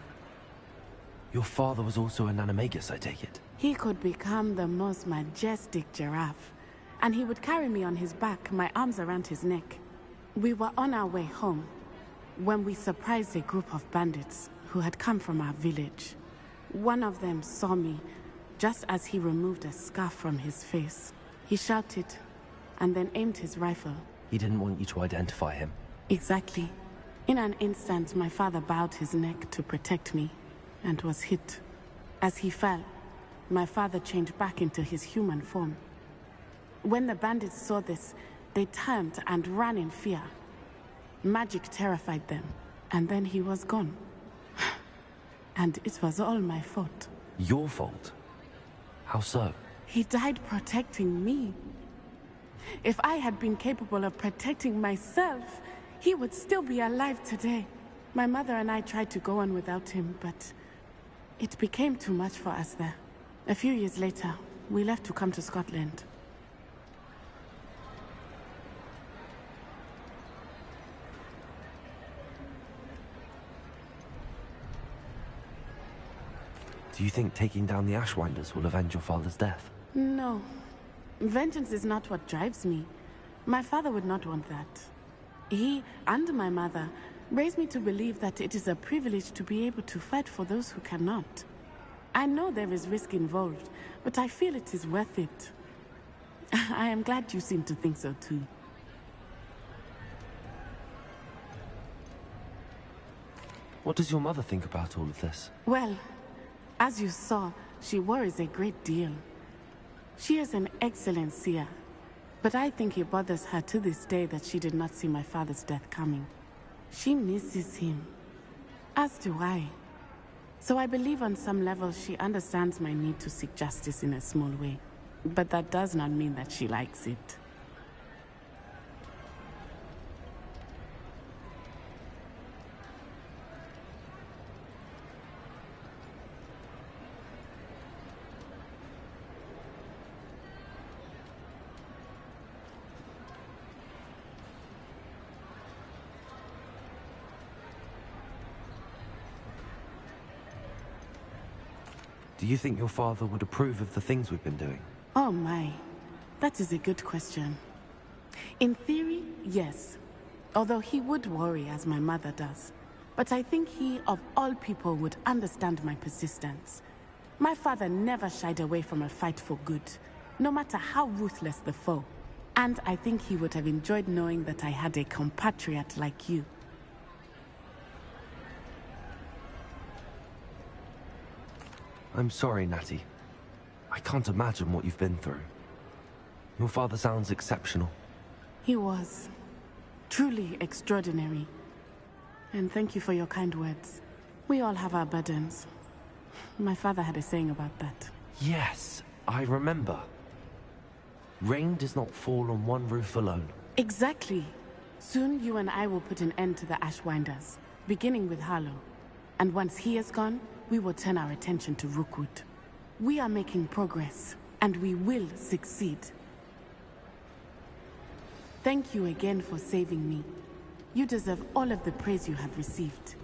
Your father was also an animagus, I take it? He could become the most majestic giraffe, and he would carry me on his back, my arms around his neck. We were on our way home when we surprised a group of bandits who had come from our village. One of them saw me just as he removed a scarf from his face. He shouted, and then aimed his rifle. He didn't want you to identify him. Exactly. In an instant, my father bowed his neck to protect me, and was hit. As he fell, my father changed back into his human form. When the bandits saw this, they turned and ran in fear. Magic terrified them, and then he was gone. And it was all my fault. Your fault? How so? He died protecting me. If I had been capable of protecting myself, he would still be alive today. My mother and I tried to go on without him, but it became too much for us there. A few years later, we left to come to Scotland. Do you think taking down the Ashwinders will avenge your father's death? No. Vengeance is not what drives me. My father would not want that. He and my mother raised me to believe that it is a privilege to be able to fight for those who cannot. I know there is risk involved, but I feel it is worth it. I am glad you seem to think so too. What does your mother think about all of this? Well, as you saw, she worries a great deal. She is an excellent seer, but I think it bothers her to this day that she did not see my father's death coming. She misses him, as do I. So I believe on some level she understands my need to seek justice in a small way. But that does not mean that she likes it. Do you think your father would approve of the things we've been doing? Oh my, that is a good question. In theory, yes. Although he would worry as my mother does. But I think he, of all people, would understand my persistence. My father never shied away from a fight for good, no matter how ruthless the foe. And I think he would have enjoyed knowing that I had a compatriot like you. I'm sorry, Natty. I can't imagine what you've been through. Your father sounds exceptional. He was. Truly extraordinary. And thank you for your kind words. We all have our burdens. My father had a saying about that. Yes, I remember. Rain does not fall on one roof alone. Exactly. Soon you and I will put an end to the Ashwinders, beginning with Harlow. And once he is gone, we will turn our attention to Rookwood. We are making progress, and we will succeed. Thank you again for saving me. You deserve all of the praise you have received.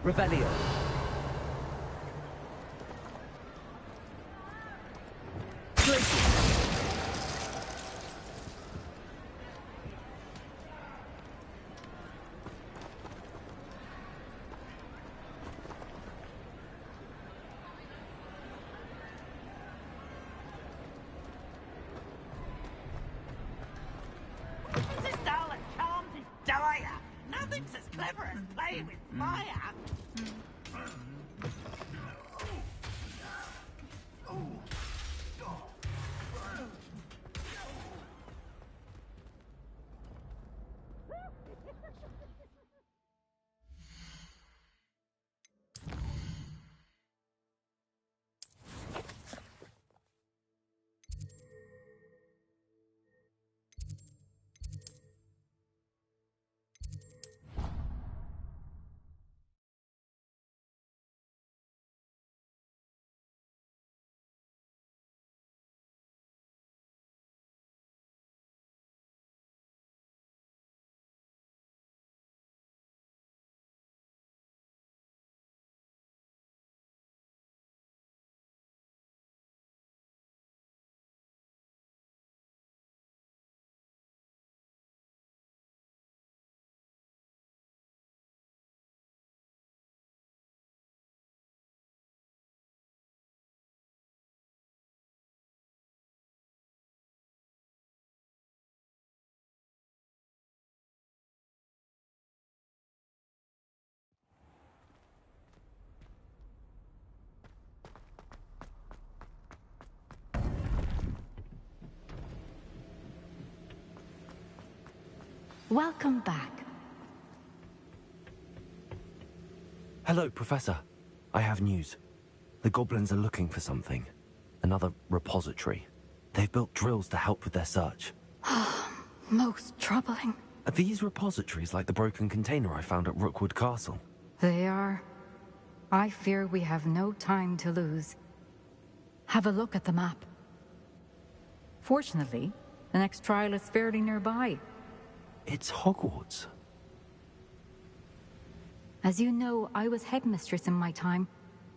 Revelio. This dull and calm desire. Nothing's as clever as playing with fire. Welcome back. Hello, Professor. I have news. The goblins are looking for something. Another repository. They've built drills to help with their search. Most troubling. Are these repositories like the broken container I found at Rookwood Castle? They are. I fear we have no time to lose. Have a look at the map. Fortunately, the next trial is fairly nearby. It's Hogwarts. As you know, I was headmistress in my time.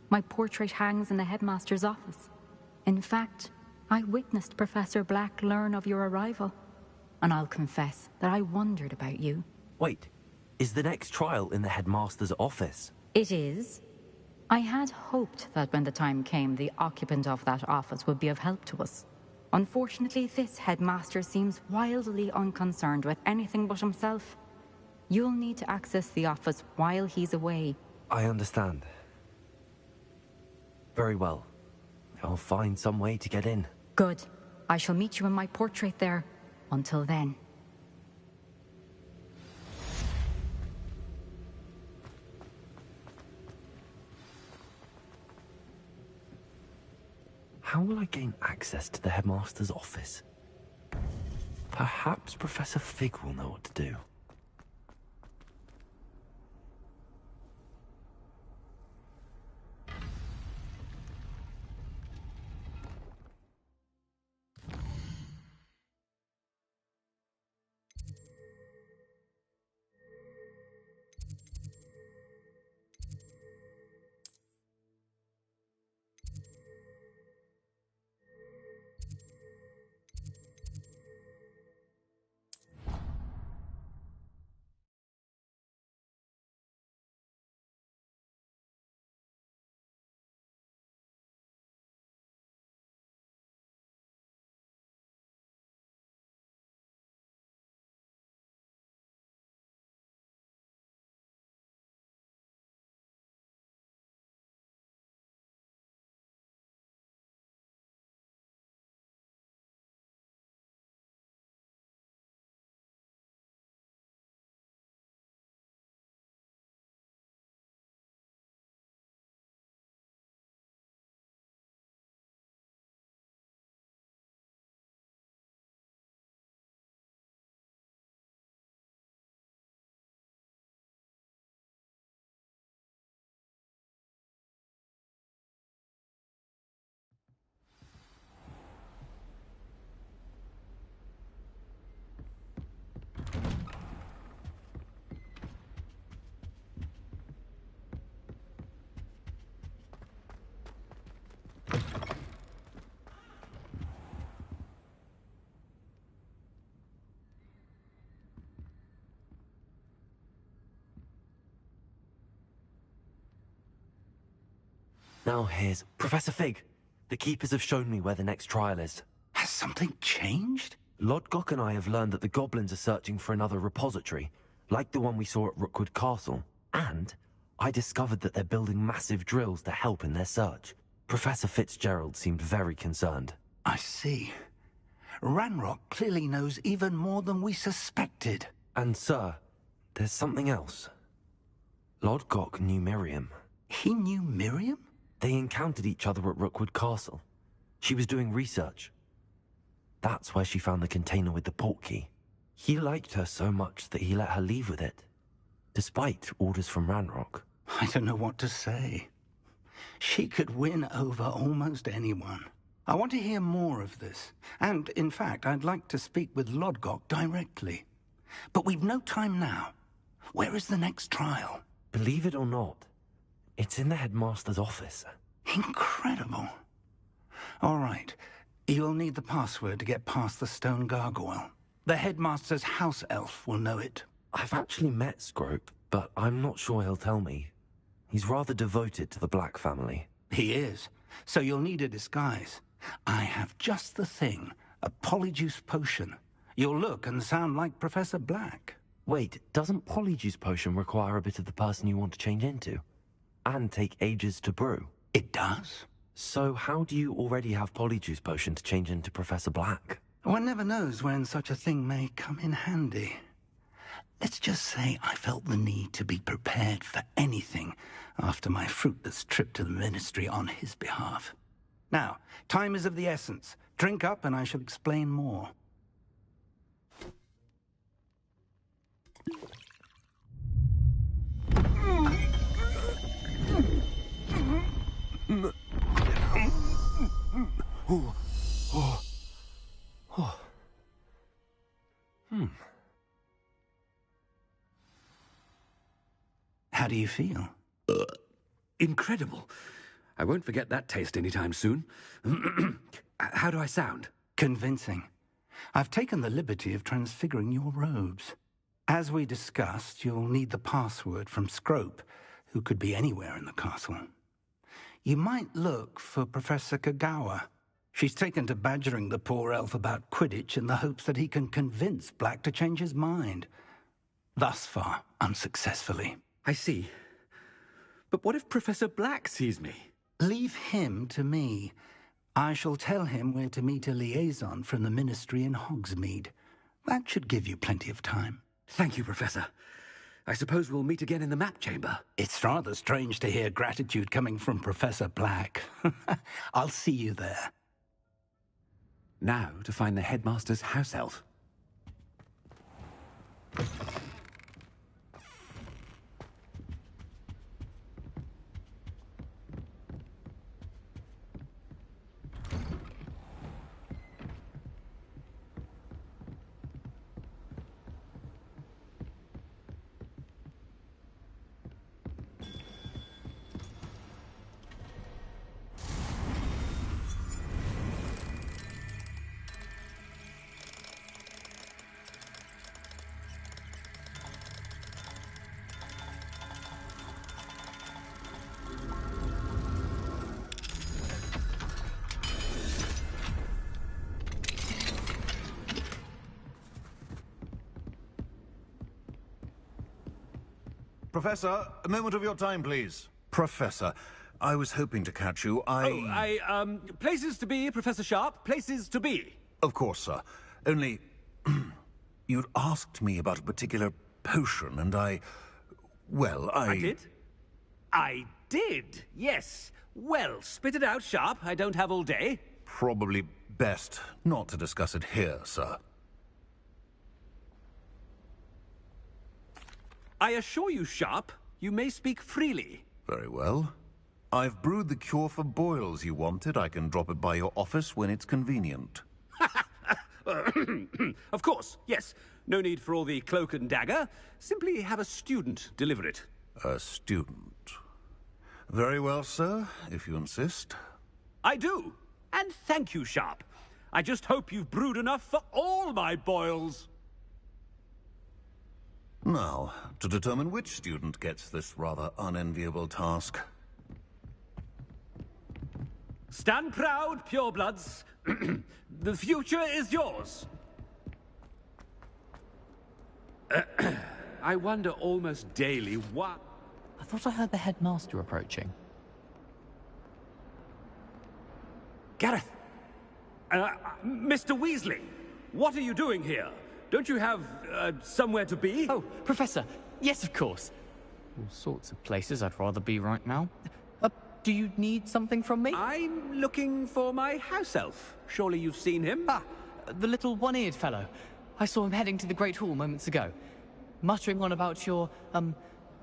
My portrait hangs in the headmaster's office. In fact, I witnessed Professor Black learn of your arrival. And I'll confess that I wondered about you. Wait, is the next trial in the headmaster's office? It is. I had hoped that when the time came, the occupant of that office would be of help to us. Unfortunately, this headmaster seems wildly unconcerned with anything but himself. You'll need to access the office while he's away. I understand. Very well. I'll find some way to get in. Good. I shall meet you in my portrait there. Until then. How will I gain access to the headmaster's office? Perhaps Professor Fig will know what to do. Now here's Professor Fig. The Keepers have shown me where the next trial is. Has something changed? Lodgok and I have learned that the goblins are searching for another repository, like the one we saw at Rookwood Castle. And I discovered that they're building massive drills to help in their search. Professor Fitzgerald seemed very concerned. I see. Ranrock clearly knows even more than we suspected. And, sir, there's something else. Lodgok knew Miriam. He knew Miriam? They encountered each other at Rookwood Castle. She was doing research. That's where she found the container with the portkey. He liked her so much that he let her leave with it, despite orders from Ranrock. I don't know what to say. She could win over almost anyone. I want to hear more of this. And, in fact, I'd like to speak with Lodgok directly. But we've no time now. Where is the next trial? Believe it or not, it's in the headmaster's office. Incredible. All right. You'll need the password to get past the stone gargoyle. The headmaster's house elf will know it. I've actually met Scrope, but I'm not sure he'll tell me. He's rather devoted to the Black family. He is. So you'll need a disguise. I have just the thing. A polyjuice potion. You'll look and sound like Professor Black. Wait, doesn't Polyjuice Potion require a bit of the person you want to change into? And take ages to brew? It does. So how do you already have Polyjuice Potion to change into Professor Black? One never knows when such a thing may come in handy. Let's just say I felt the need to be prepared for anything after my fruitless trip to the Ministry on his behalf. Now, time is of the essence. Drink up and I shall explain more. How do you feel? Incredible. I won't forget that taste anytime soon. How do I sound? Convincing. I've taken the liberty of transfiguring your robes. As we discussed, you'll need the password from Scrope, who could be anywhere in the castle. You might look for Professor Kagawa. She's taken to badgering the poor elf about Quidditch in the hopes that he can convince Black to change his mind. Thus far, unsuccessfully. I see. But what if Professor Black sees me? Leave him to me. I shall tell him where to meet a liaison from the Ministry in Hogsmeade. That should give you plenty of time. Thank you, Professor. I suppose we'll meet again in the map chamber. It's rather strange to hear gratitude coming from Professor Black. I'll see you there. Now to find the headmaster's house elf. Professor, a moment of your time, please. Professor, I was hoping to catch you. Places to be, Professor Sharp. Places to be. Of course, sir. Only, you'd asked me about a particular potion, and I did? I did, yes. Well, spit it out, Sharp. I don't have all day. Probably best not to discuss it here, sir. I assure you, Sharp, you may speak freely. Very well. I've brewed the cure for boils you wanted. I can drop it by your office when it's convenient. Of course, yes. No need for all the cloak and dagger. Simply have a student deliver it. A student. Very well, sir, if you insist. I do. And thank you, Sharp. I just hope you've brewed enough for all my boils. Now, to determine which student gets this rather unenviable task. Stand proud, purebloods. The future is yours. I wonder almost daily why... I thought I heard the headmaster approaching. Gareth! Mr. Weasley! What are you doing here? Don't you have, somewhere to be? Oh, Professor! Yes, of course. All sorts of places I'd rather be right now. Do you need something from me? I'm looking for my house elf. Surely you've seen him? Ah, the little one-eared fellow. I saw him heading to the Great Hall moments ago. Muttering on about your,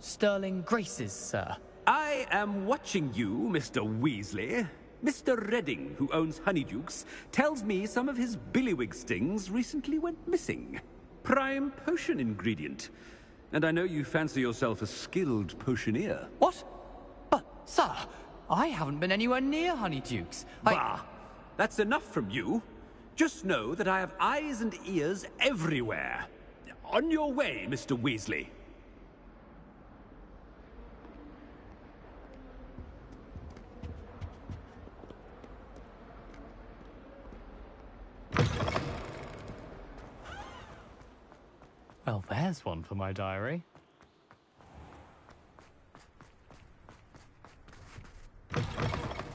sterling graces, sir. I am watching you, Mr. Weasley. Mr. Redding, who owns Honeydukes, tells me some of his billywig stings recently went missing. Prime potion ingredient. And I know you fancy yourself a skilled potioneer. What? But, sir, I haven't been anywhere near Honeydukes. Bah! That's enough from you. Just know that I have eyes and ears everywhere. On your way, Mr. Weasley. Well, there's one for my diary.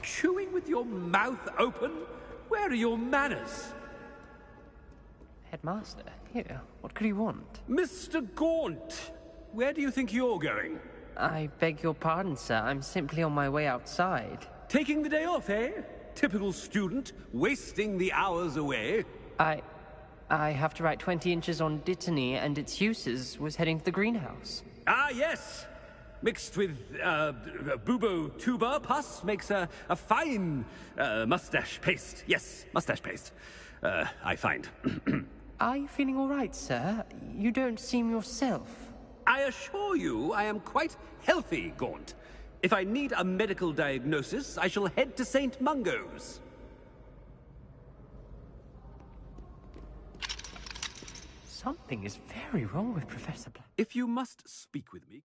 Chewing with your mouth open? Where are your manners? Headmaster, here, what could he want? Mr. Gaunt, where do you think you're going? I beg your pardon, sir. I'm simply on my way outside. Taking the day off, eh? Typical student, wasting the hours away. I have to write 20 inches on Dittany and its uses. Was heading to the greenhouse. Ah, yes! Mixed with, bubo tuber pus makes a fine, mustache paste. Yes, mustache paste. I find. Are you feeling all right, sir? You don't seem yourself. I assure you I am quite healthy, Gaunt. If I need a medical diagnosis, I shall head to St. Mungo's. Something is very wrong with Professor Black. If you must speak with me...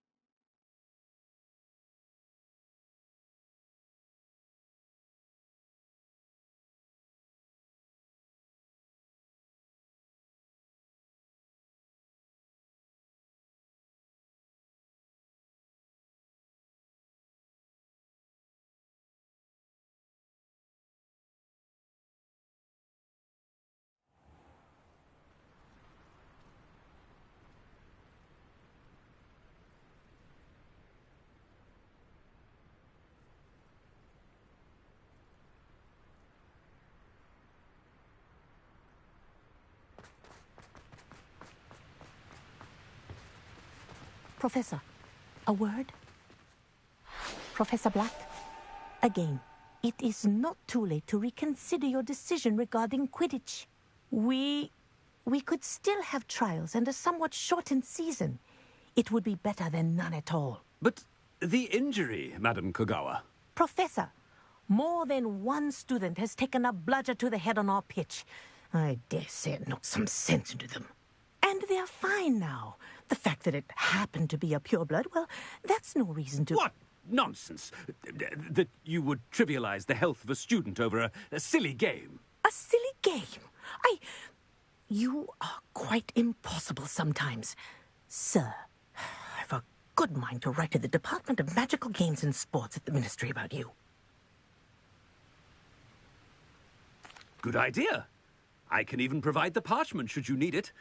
Professor, a word? Professor Black, again, it is not too late to reconsider your decision regarding Quidditch. We could still have trials and a somewhat shortened season. It would be better than none at all. But the injury, Madam Kogawa. Professor, more than one student has taken a bludger to the head on our pitch. I dare say it knocked some sense into them. And they're fine now. The fact that it happened to be a pureblood, well, that's no reason to... What nonsense! That you would trivialize the health of a student over a silly game. A silly game? You are quite impossible sometimes. Sir, I've a good mind to write to the Department of Magical Games and Sports at the Ministry about you. Good idea. I can even provide the parchment should you need it.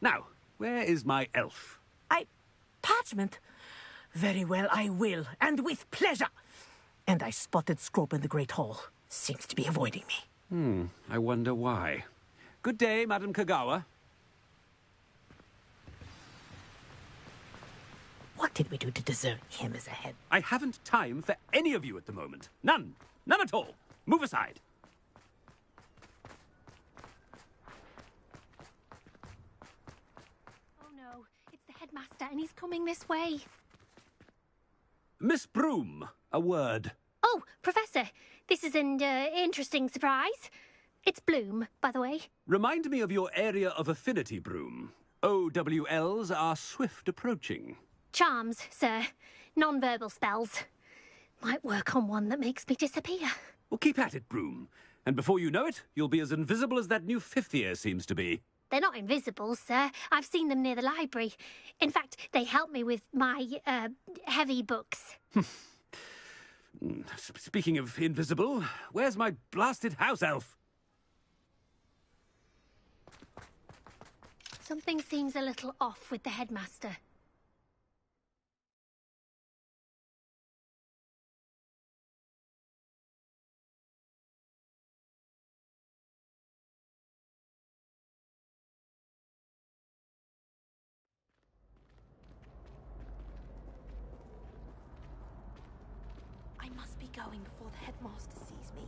Now, where is my elf? Parchment? Very well, I will, and with pleasure. And I spotted Scrope in the Great Hall. Seems to be avoiding me. I wonder why. Good day, Madam Kogawa. What did we do to deserve him as a head? I haven't time for any of you at the moment. None. None at all. Move aside. Headmaster, and he's coming this way. Miss Broom, a word. Oh, Professor, this is an interesting surprise. It's Bloom, by the way. Remind me of your area of affinity, Broom. OWLs are swift approaching. Charms, sir. Non-verbal spells. Might work on one that makes me disappear. Well, keep at it, Broom. And before you know it, you'll be as invisible as that new fifth year seems to be. They're not invisible, sir. I've seen them near the library. In fact, they help me with my, heavy books. Speaking of invisible, where's my blasted house elf? Something seems a little off with the headmaster. I must be going before the headmaster sees me.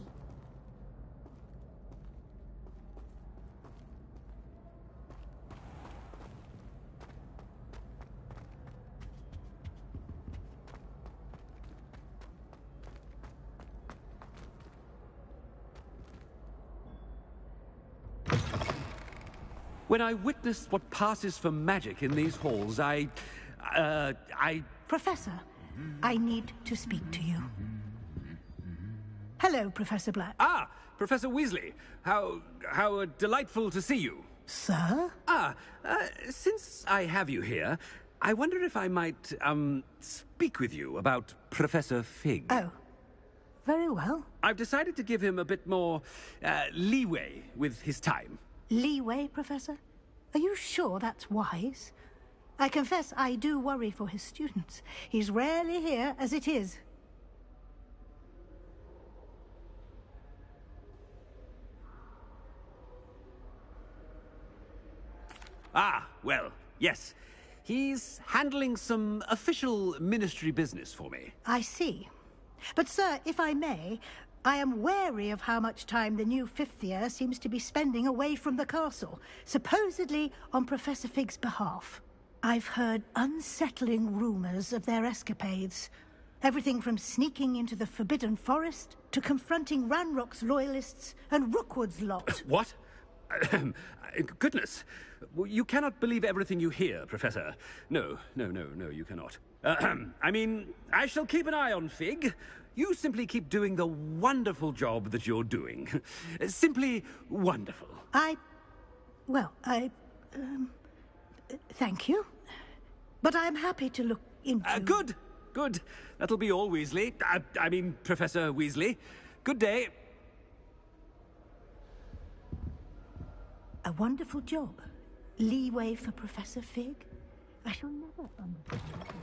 When I witness what passes for magic in these halls, I... Professor, I need to speak to you. Hello, Professor Black. Ah, Professor Weasley. How delightful to see you. Sir? Since I have you here, I wonder if I might, speak with you about Professor Fig. Oh, very well. I've decided to give him a bit more, leeway with his time. Leeway, Professor? Are you sure that's wise? I confess I do worry for his students. He's rarely here as it is. Ah, well, yes. He's handling some official ministry business for me. I see. But, sir, if I may, I am wary of how much time the new fifth year seems to be spending away from the castle, supposedly on Professor Fig's behalf. I've heard unsettling rumors of their escapades. Everything from sneaking into the Forbidden Forest to confronting Ranrock's loyalists and Rookwood's lot. What? Goodness. You cannot believe everything you hear, Professor. No, you cannot. I mean, I shall keep an eye on Fig. You simply keep doing the wonderful job that you're doing. Simply wonderful. Thank you. But I'm happy to look into... Good. That'll be all, Weasley. I mean, Professor Weasley. Good day. A wonderful job. Leeway for Professor Fig. I shall never understand it.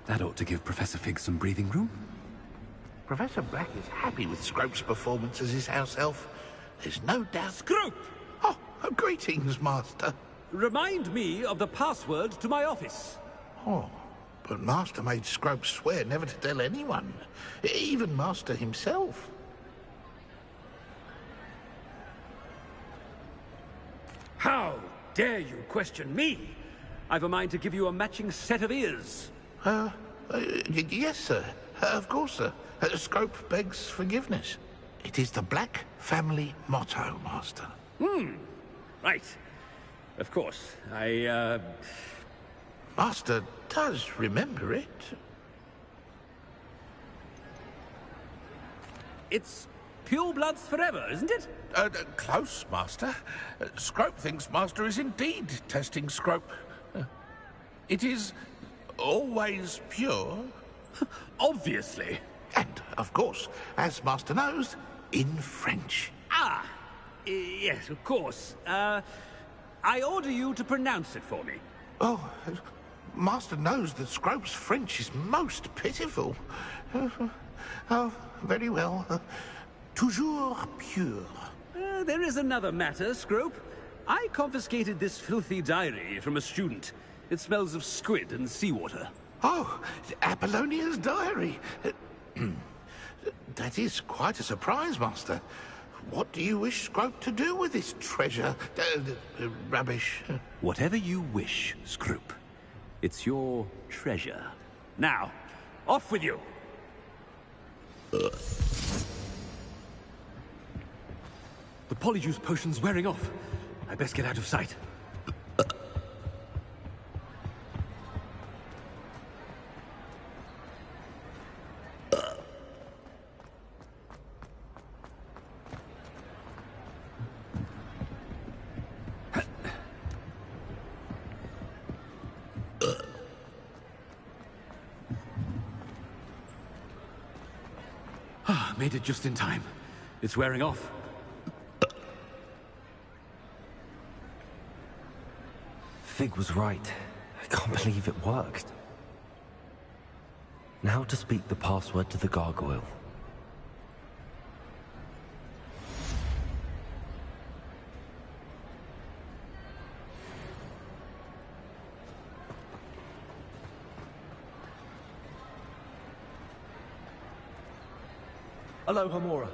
That ought to give Professor Fig some breathing room. Professor Black is happy with Scrope's performance as his house elf. There's no doubt... Scrope! Oh, greetings, Master. Remind me of the password to my office. Oh, but Master made Scrope swear never to tell anyone. Even Master himself. How dare you question me? I've a mind to give you a matching set of ears. Yes, sir. Of course, sir. Scrope begs forgiveness. It is the Black family motto, Master. Right. Of course. Master does remember it. It's pure bloods forever, isn't it? Close, Master. Scrope thinks Master is indeed testing Scrope. It is always pure. Obviously. And, of course, as Master knows, in French. Yes, of course. I order you to pronounce it for me. Oh, Master knows that Scrope's French is most pitiful. Oh, very well. Toujours pure. There is another matter, Scrope. I confiscated this filthy diary from a student. It smells of squid and seawater. Oh, Apollonia's diary. That is quite a surprise, Master. What do you wish Scrope to do with this treasure? Rubbish. Whatever you wish, Scrope. It's your treasure. Now, off with you! The polyjuice potion's wearing off. I best get out of sight. Made it just in time. It's wearing off. Fig was right. I can't believe it worked. Now to speak the password to the gargoyle. Hello, Hamura.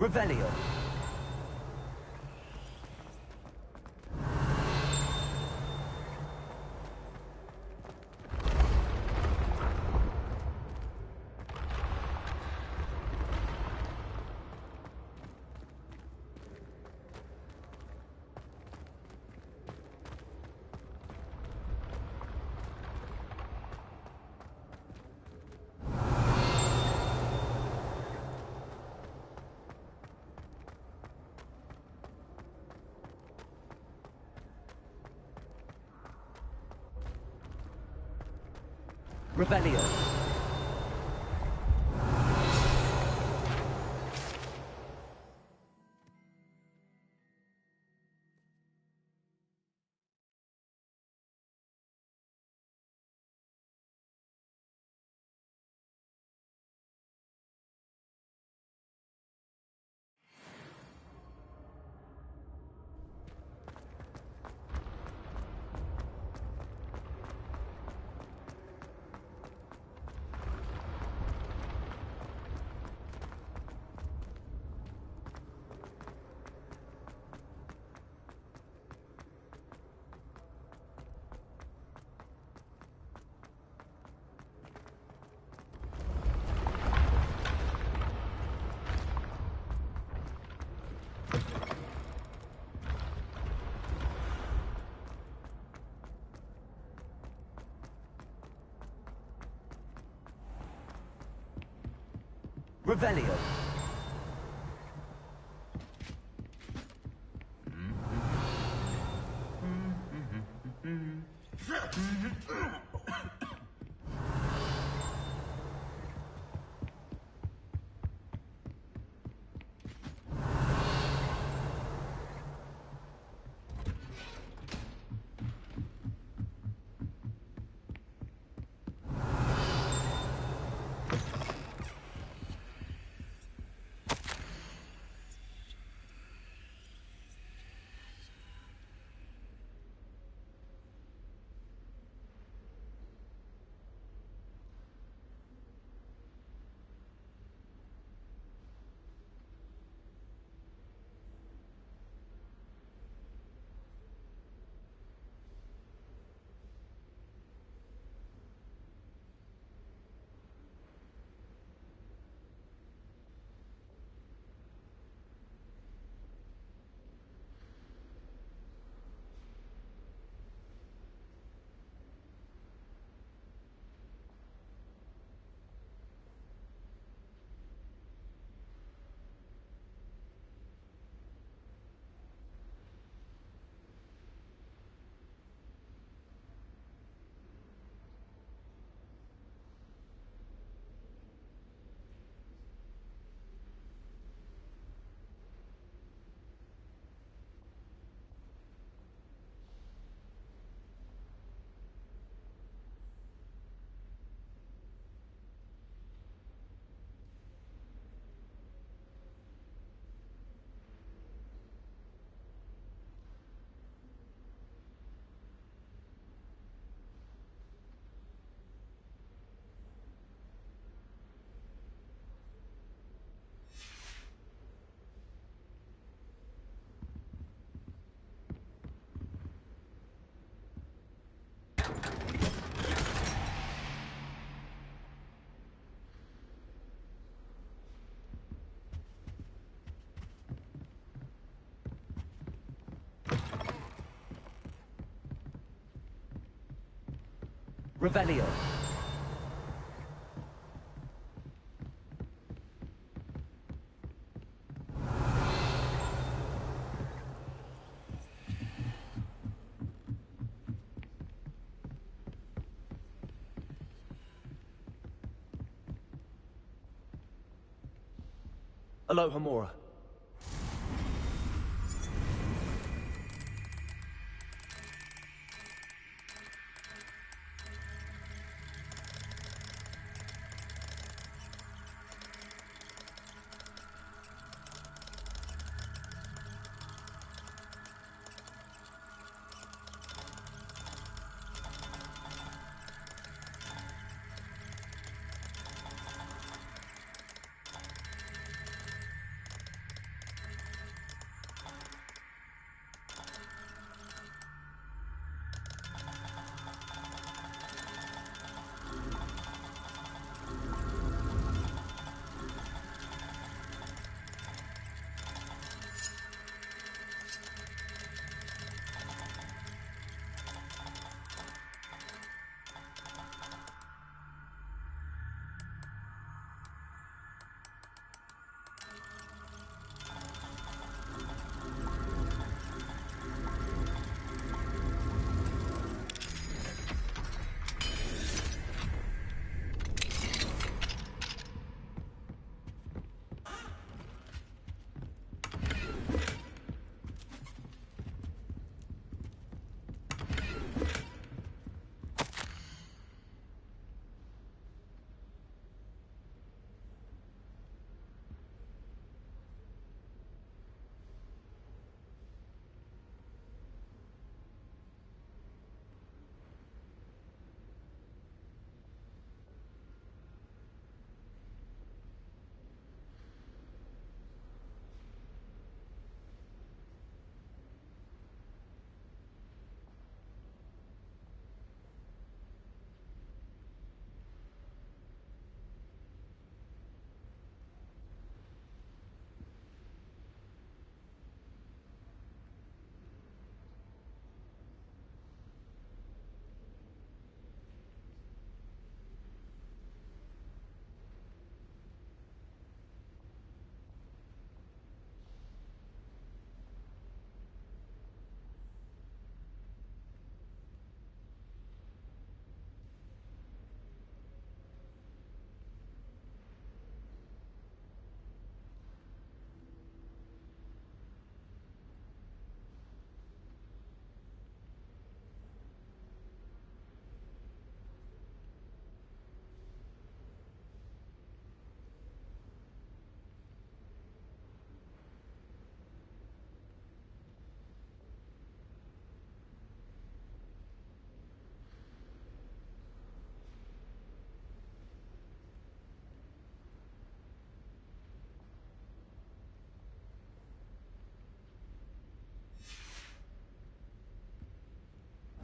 Revelio. Revelio. Revelio. Revelio. Alohomora.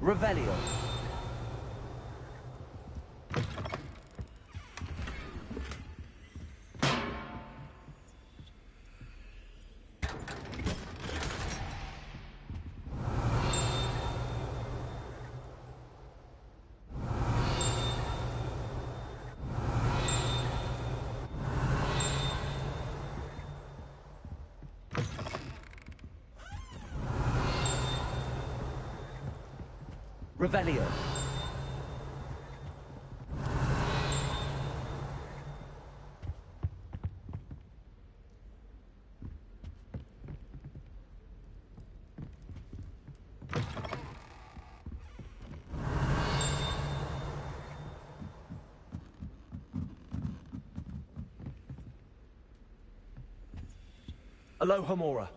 Revelio. Revelio. Alohomora.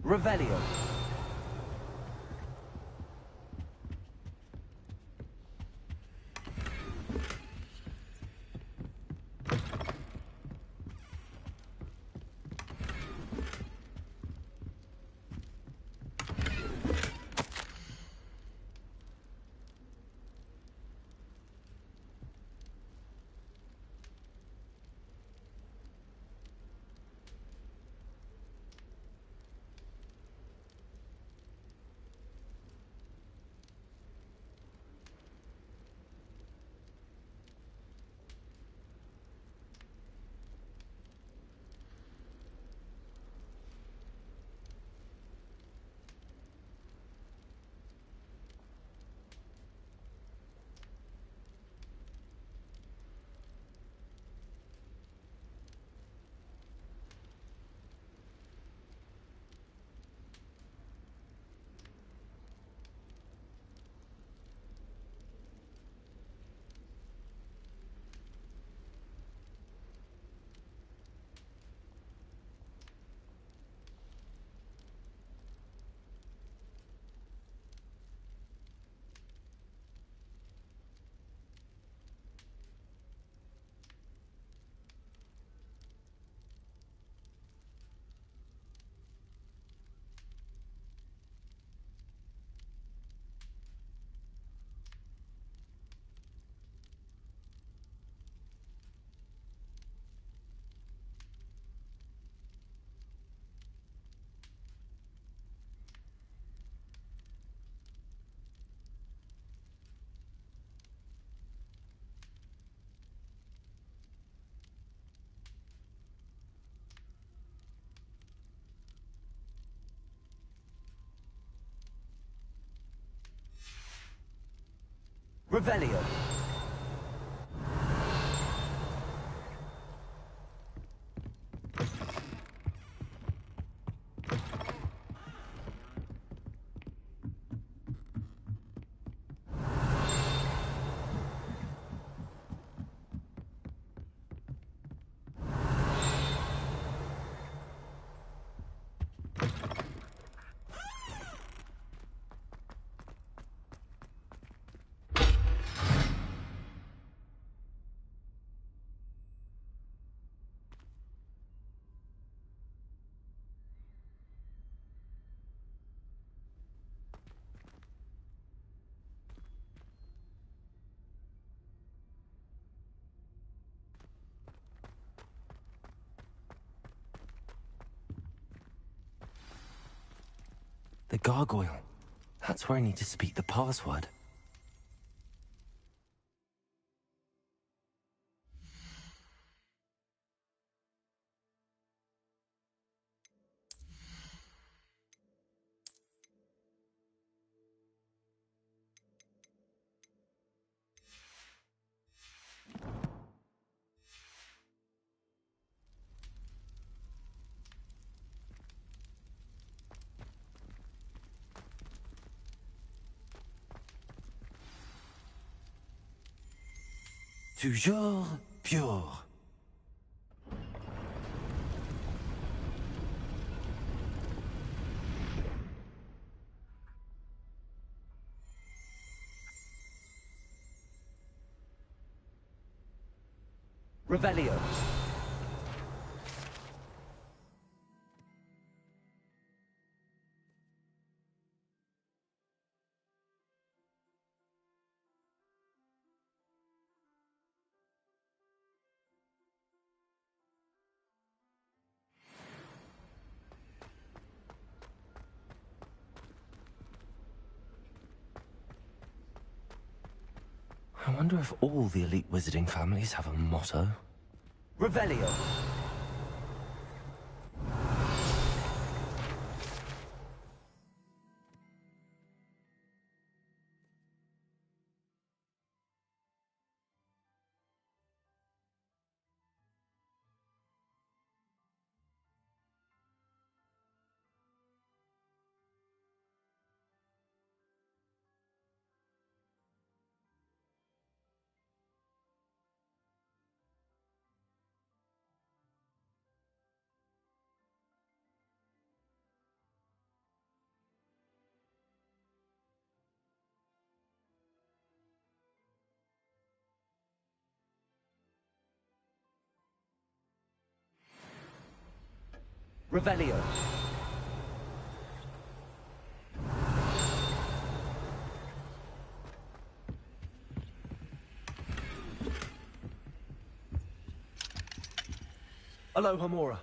Revelio. Revelio. The gargoyle. That's where I need to speak the password. Toujours pure. Revelio. I wonder if all the elite wizarding families have a motto. Revelio. Revelio. Aloha Mora.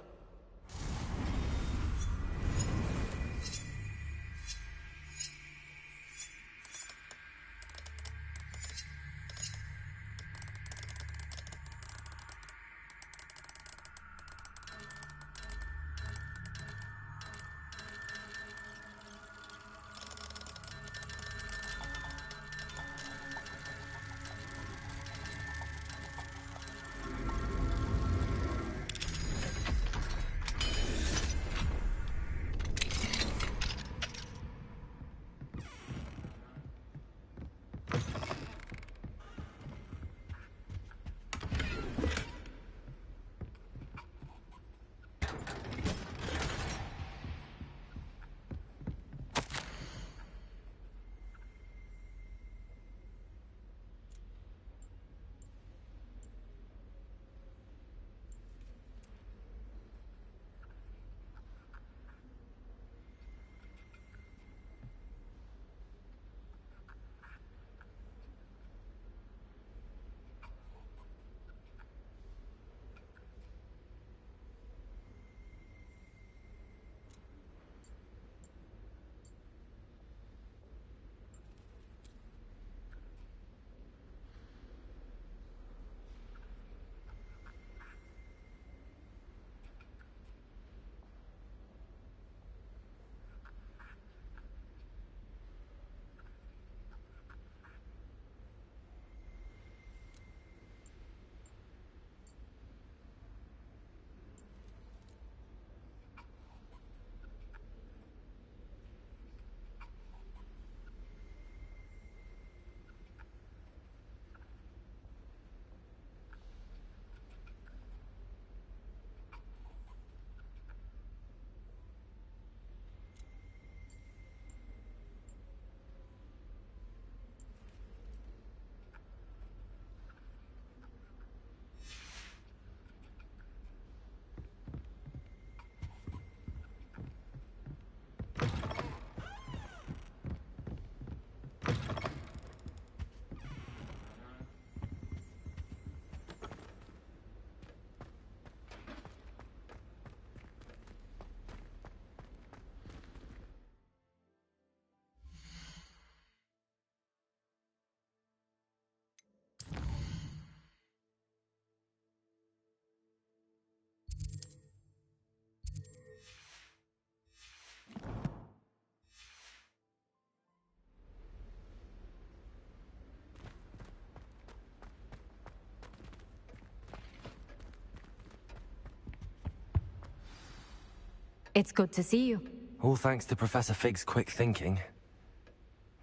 It's good to see you. All thanks to Professor Fig's quick thinking.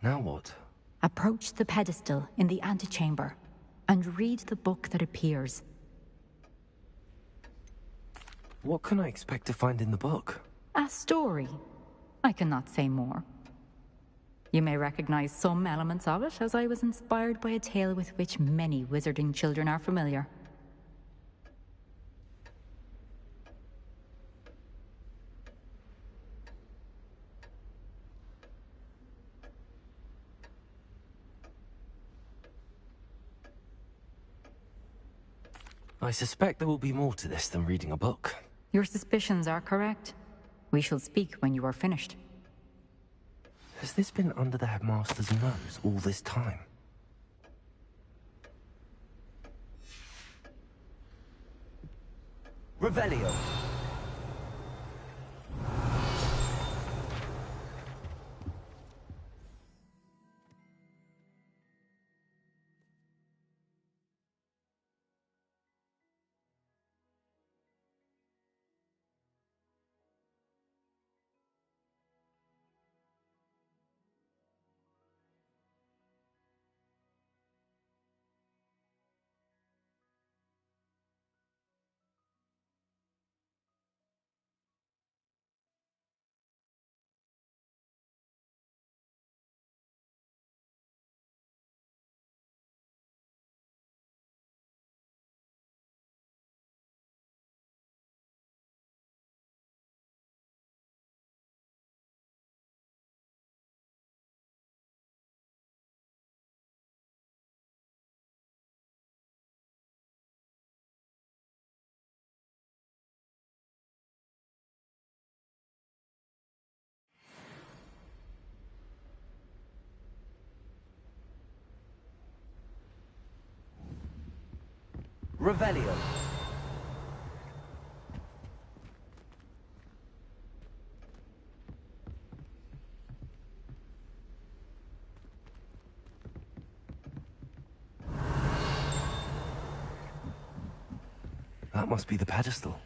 Now what? Approach the pedestal in the antechamber and read the book that appears. What can I expect to find in the book? A story. I cannot say more. You may recognize some elements of it, as I was inspired by a tale with which many wizarding children are familiar. I suspect there will be more to this than reading a book. Your suspicions are correct. We shall speak when you are finished. Has this been under the headmaster's nose all this time? Revelio. Revelio. That must be the pedestal.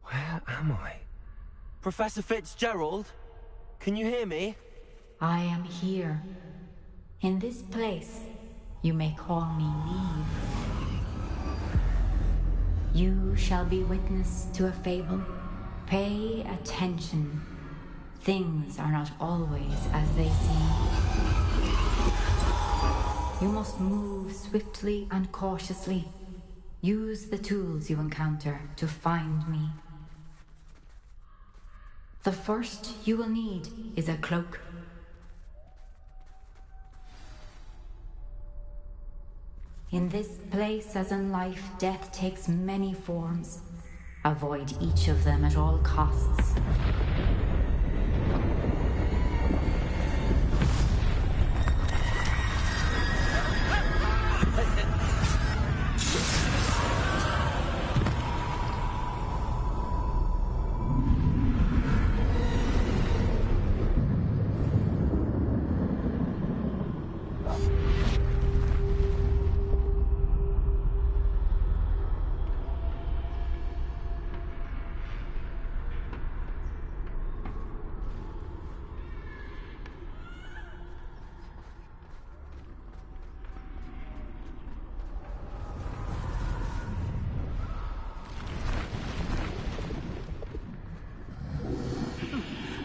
Where am I? Professor Fitzgerald? Can you hear me? I am here. In this place, you may call me Neve. You shall be witness to a fable. Pay attention. Things are not always as they seem. You must move swiftly and cautiously. Use the tools you encounter to find me. The first you will need is a cloak. In this place, as in life, death takes many forms. Avoid each of them at all costs.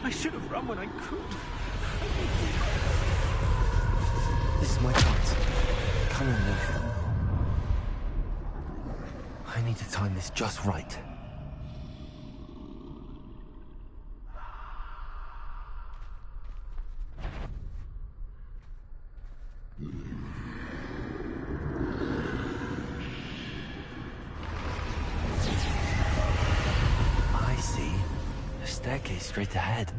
I should have run when I could. This is my chance. Come on, Nathan. I need to time this just right. staircase straight ahead.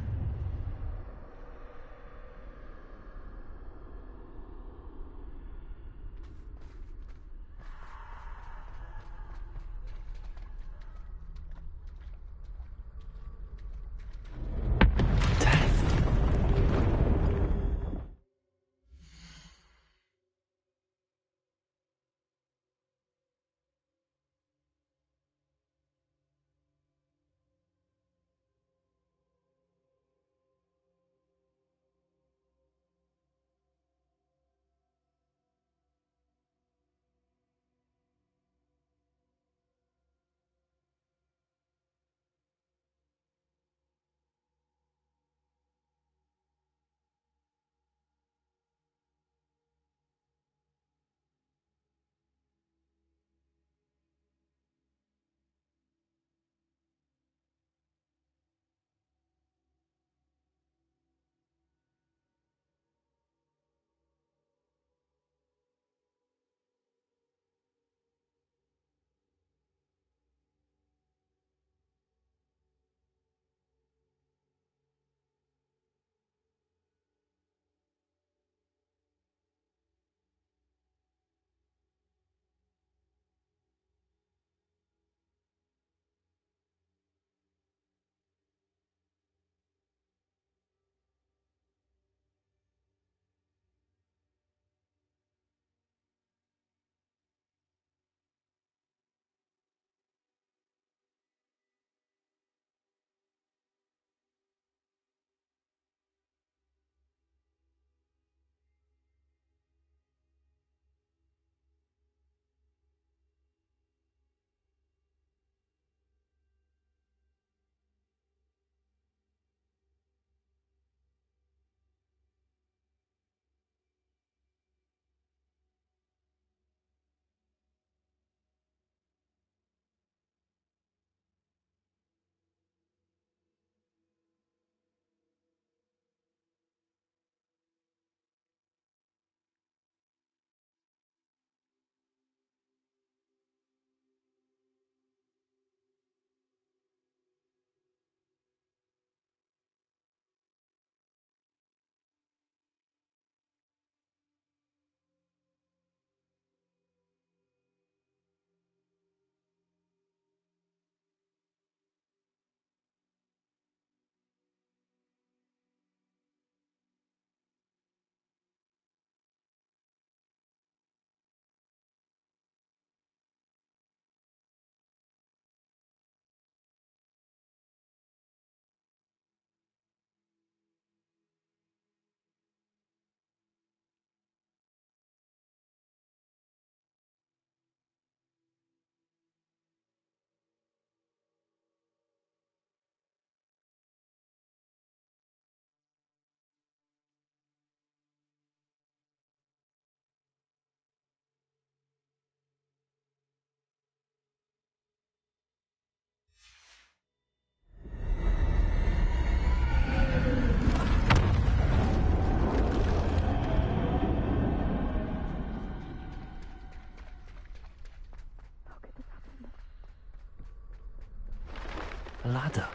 A ladder.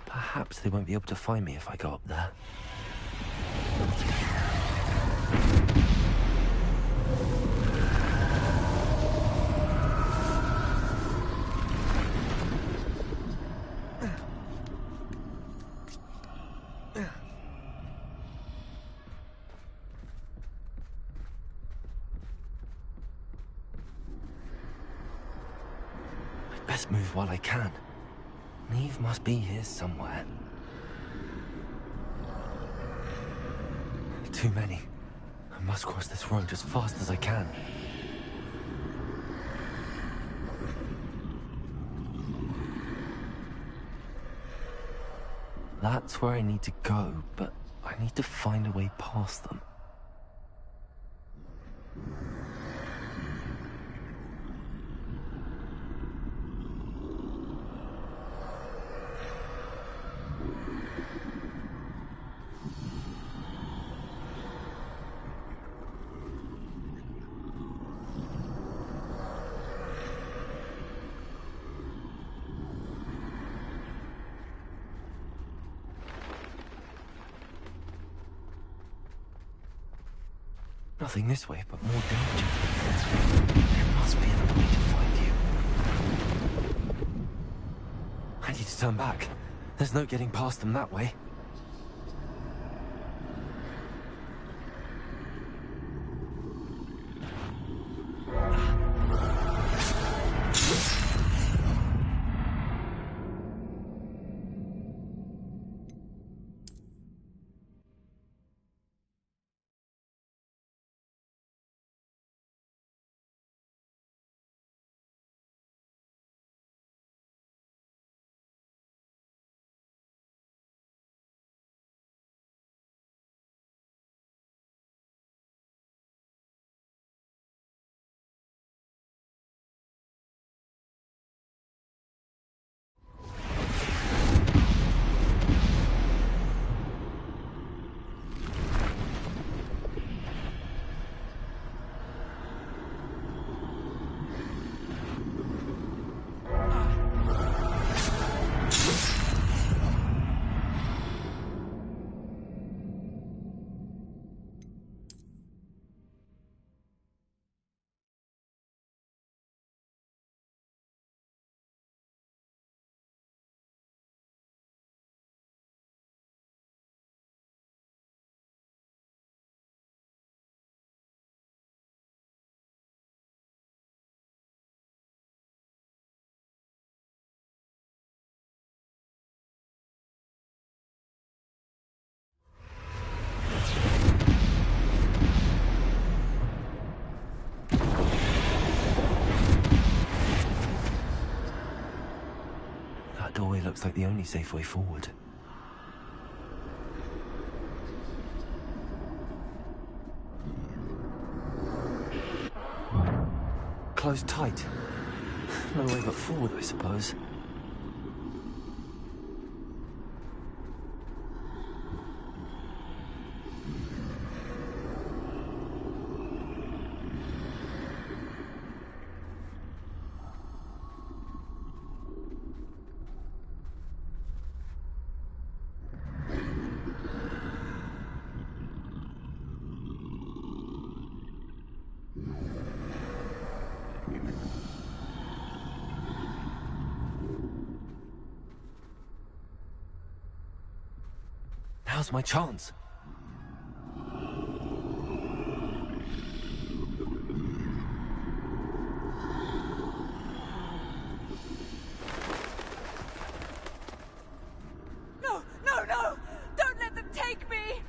Perhaps they won't be able to find me if I go up there. I'd best move while I can. Neve must be here somewhere. Too many. I must cross this road as fast as I can. That's where I need to go, but I need to find a way past them. Nothing this way, but more danger. There must be another way to find you. I need to turn back. There's no getting past them that way. That doorway looks like the only safe way forward. Closed tight. No way but forward, I suppose. Now's my chance. No, no, no! Don't let them take me!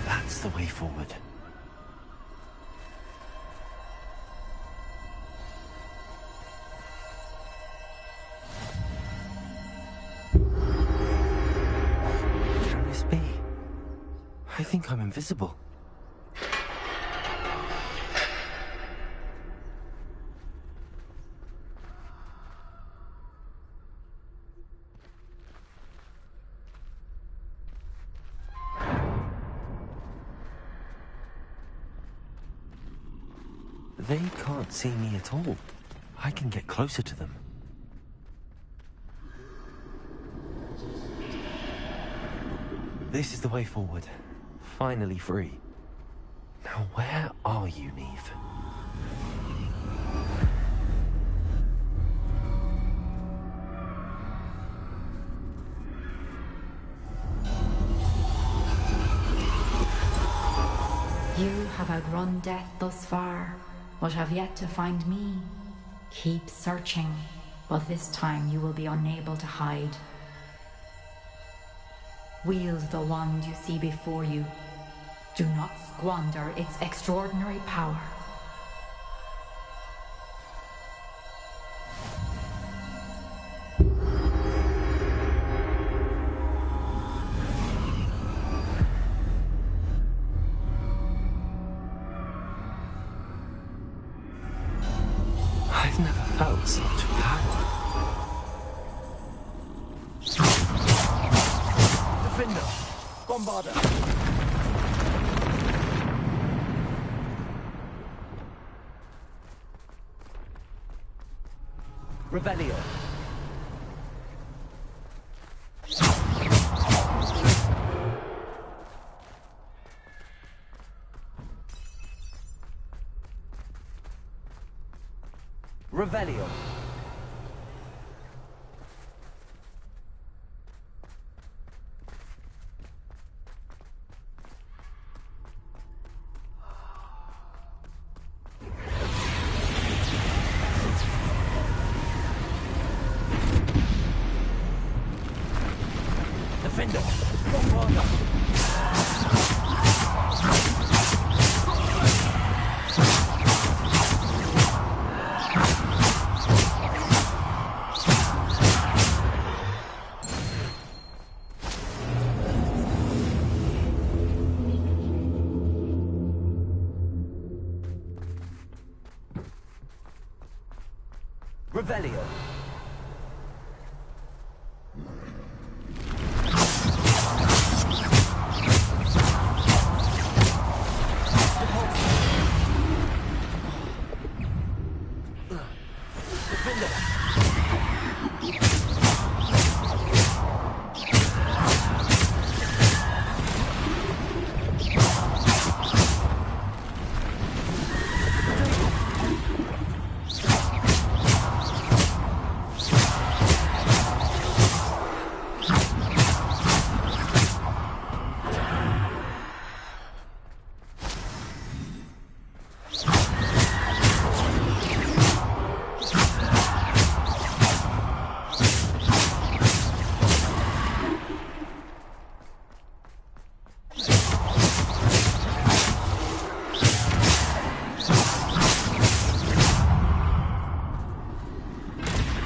That's the way forward. Can this be? I think I'm invisible. They can't see me at all. I can get closer to them. This is the way forward. Finally free. Now where are you, Neve? You have outrun death thus far, but have yet to find me. Keep searching, but this time you will be unable to hide. Wield the wand you see before you. Do not squander its extraordinary power. I've never felt such power. Defender! Bombarder! Revelio! Revelio. Defender. Bombarda. Revelio.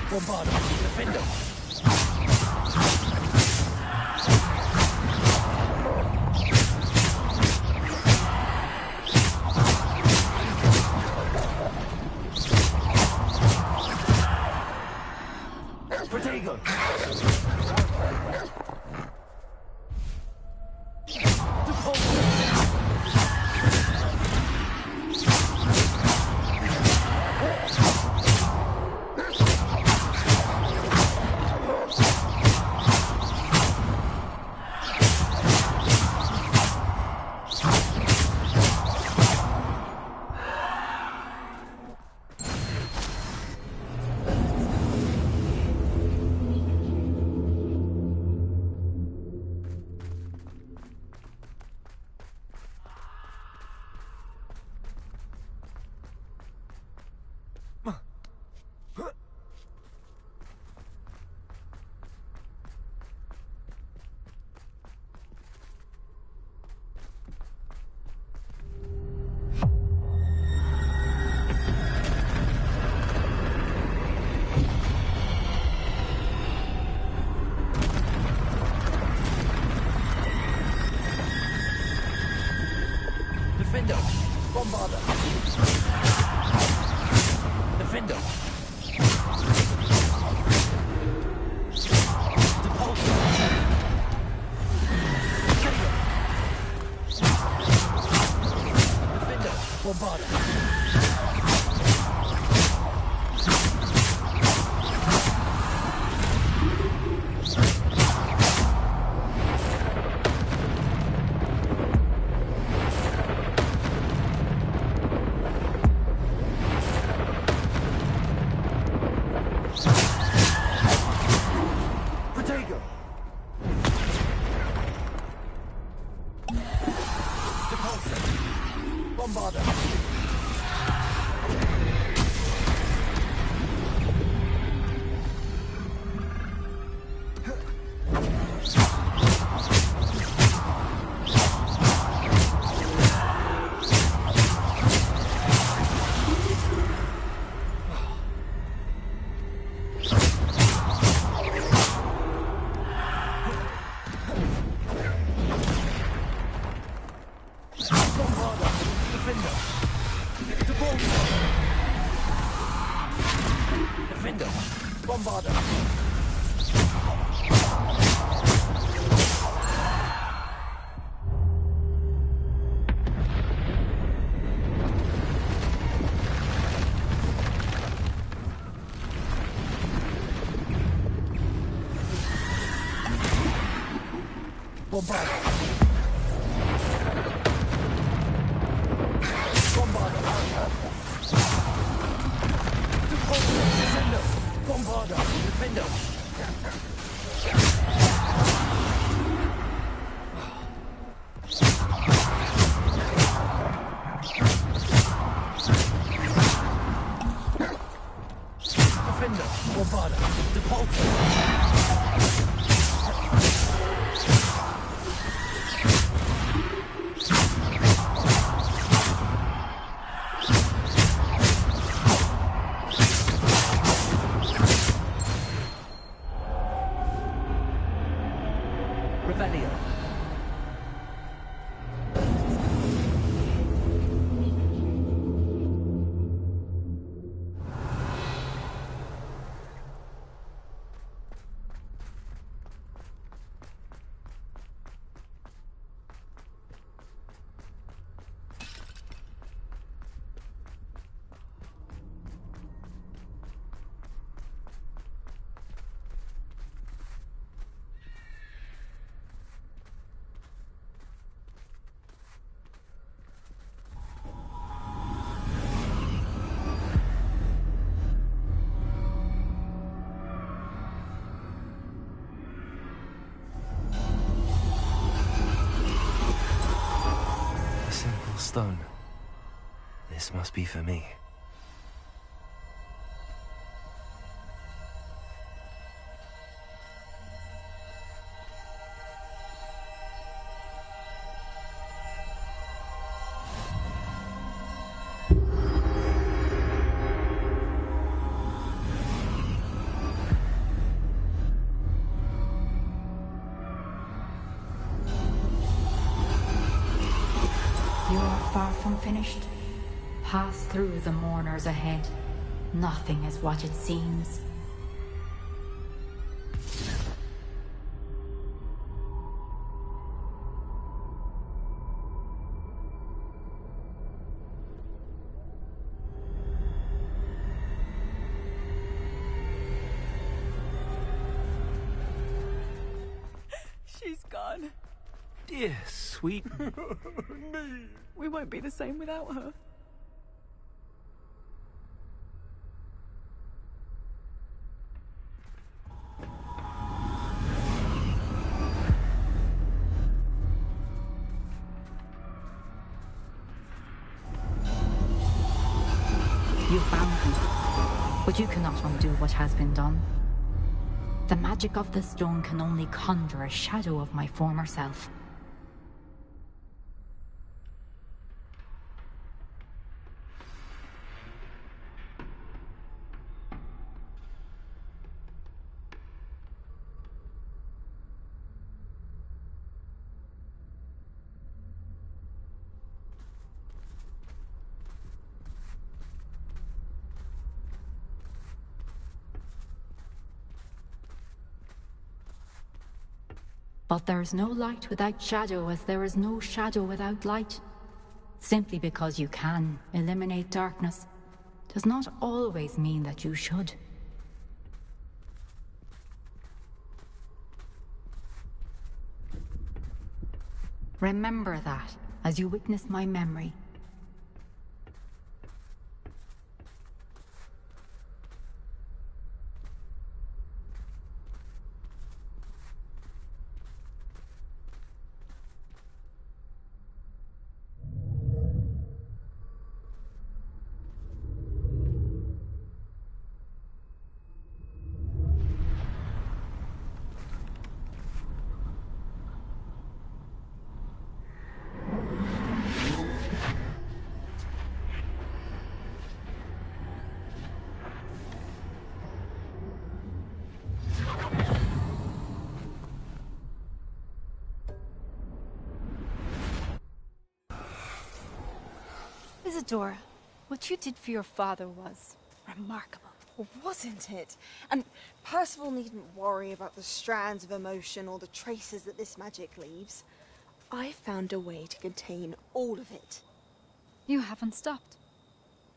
Bombarda. Defender. Protego. Defender. Bombarda. Defender. Defender. Bombarda. Protego. Bombarda. Bombarda. Defender. Defender. Bombarda. Bombarda. Bombarda. Bombarda! Defender! Defender! Bombarda! Depulso! Revelio. A simple stone. This must be for me. You are far from finished. Pass through the mourners ahead. Nothing is what it seems. She's gone. Dear sweet... We won't be the same without her. You found me, but you cannot undo what has been done. The magic of the stone can only conjure a shadow of my former self. But there is no light without shadow, as there is no shadow without light. Simply because you can eliminate darkness does not always mean that you should. Remember that as you witness my memory. Isadora, what you did for your father was remarkable. Well, wasn't it? And Percival needn't worry about the strands of emotion or the traces that this magic leaves. I found a way to contain all of it. You haven't stopped.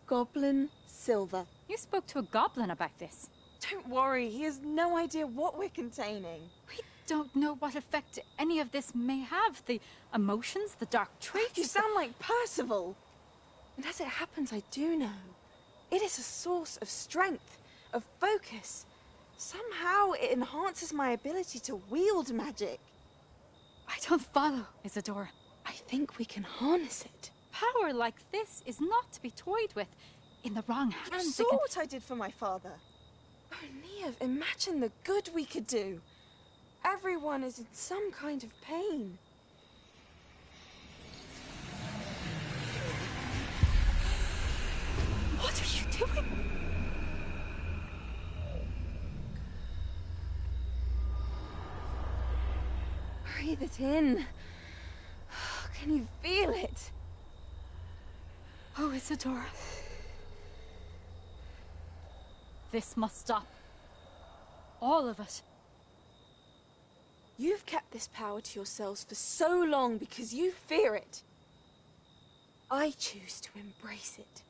Goblin Silver. You spoke to a goblin about this. Don't worry, he has no idea what we're containing. We don't know what effect any of this may have. The emotions, the dark traits. You sound like Percival. And as it happens, I do know. It is a source of strength, of focus, Somehow it enhances my ability to wield magic. I don't follow, Isadora. I think we can harness it. Power like this is not to be toyed with. In the wrong You hands, saw what I did for my father. Oh, Neve, imagine the good we could do. Everyone is in some kind of pain. What are you doing? Breathe it in. Can you feel it? Oh, Isadora. This must stop. All of it. You've kept this power to yourselves for so long because you fear it. I choose to embrace it.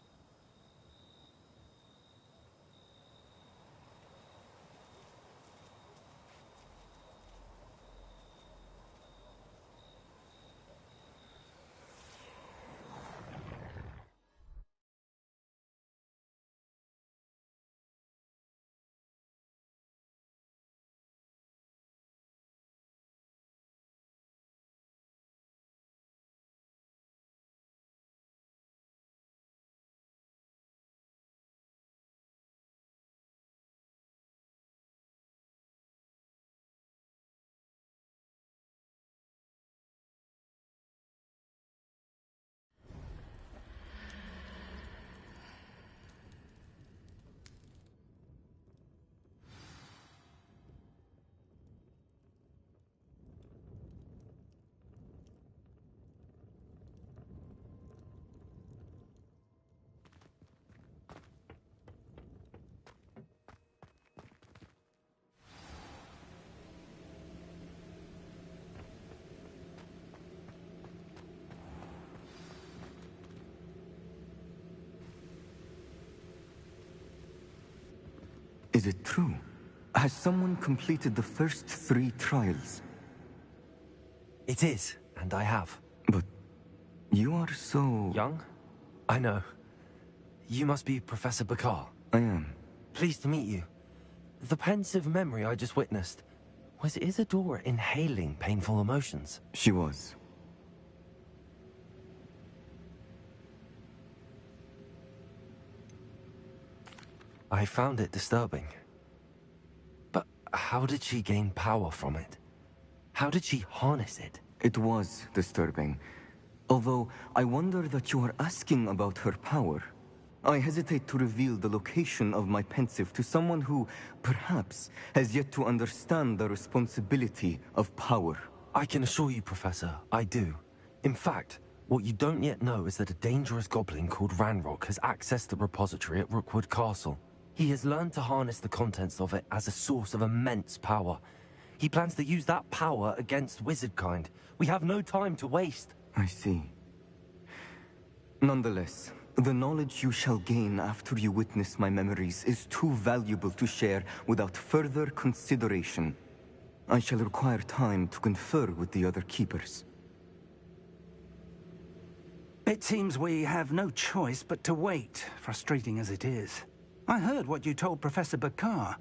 Is it true? Has someone completed the first 3 trials? It is, and I have. But you are so... Young? I know. You must be Professor Bakar. I am. Pleased to meet you. The pensive memory I just witnessed, was Isadora inhaling painful emotions? She was. I found it disturbing. But how did she gain power from it? How did she harness it? It was disturbing. Although, I wonder that you are asking about her power. I hesitate to reveal the location of my pensive to someone who, perhaps, has yet to understand the responsibility of power. I can assure you, Professor, I do. In fact, what you don't yet know is that a dangerous goblin called Ranrock has accessed the repository at Rookwood Castle. He has learned to harness the contents of it as a source of immense power. He plans to use that power against wizardkind. We have no time to waste. I see. Nonetheless, the knowledge you shall gain after you witness my memories is too valuable to share without further consideration. I shall require time to confer with the other keepers. It seems we have no choice but to wait, frustrating as it is. I heard what you told Professor Bakar.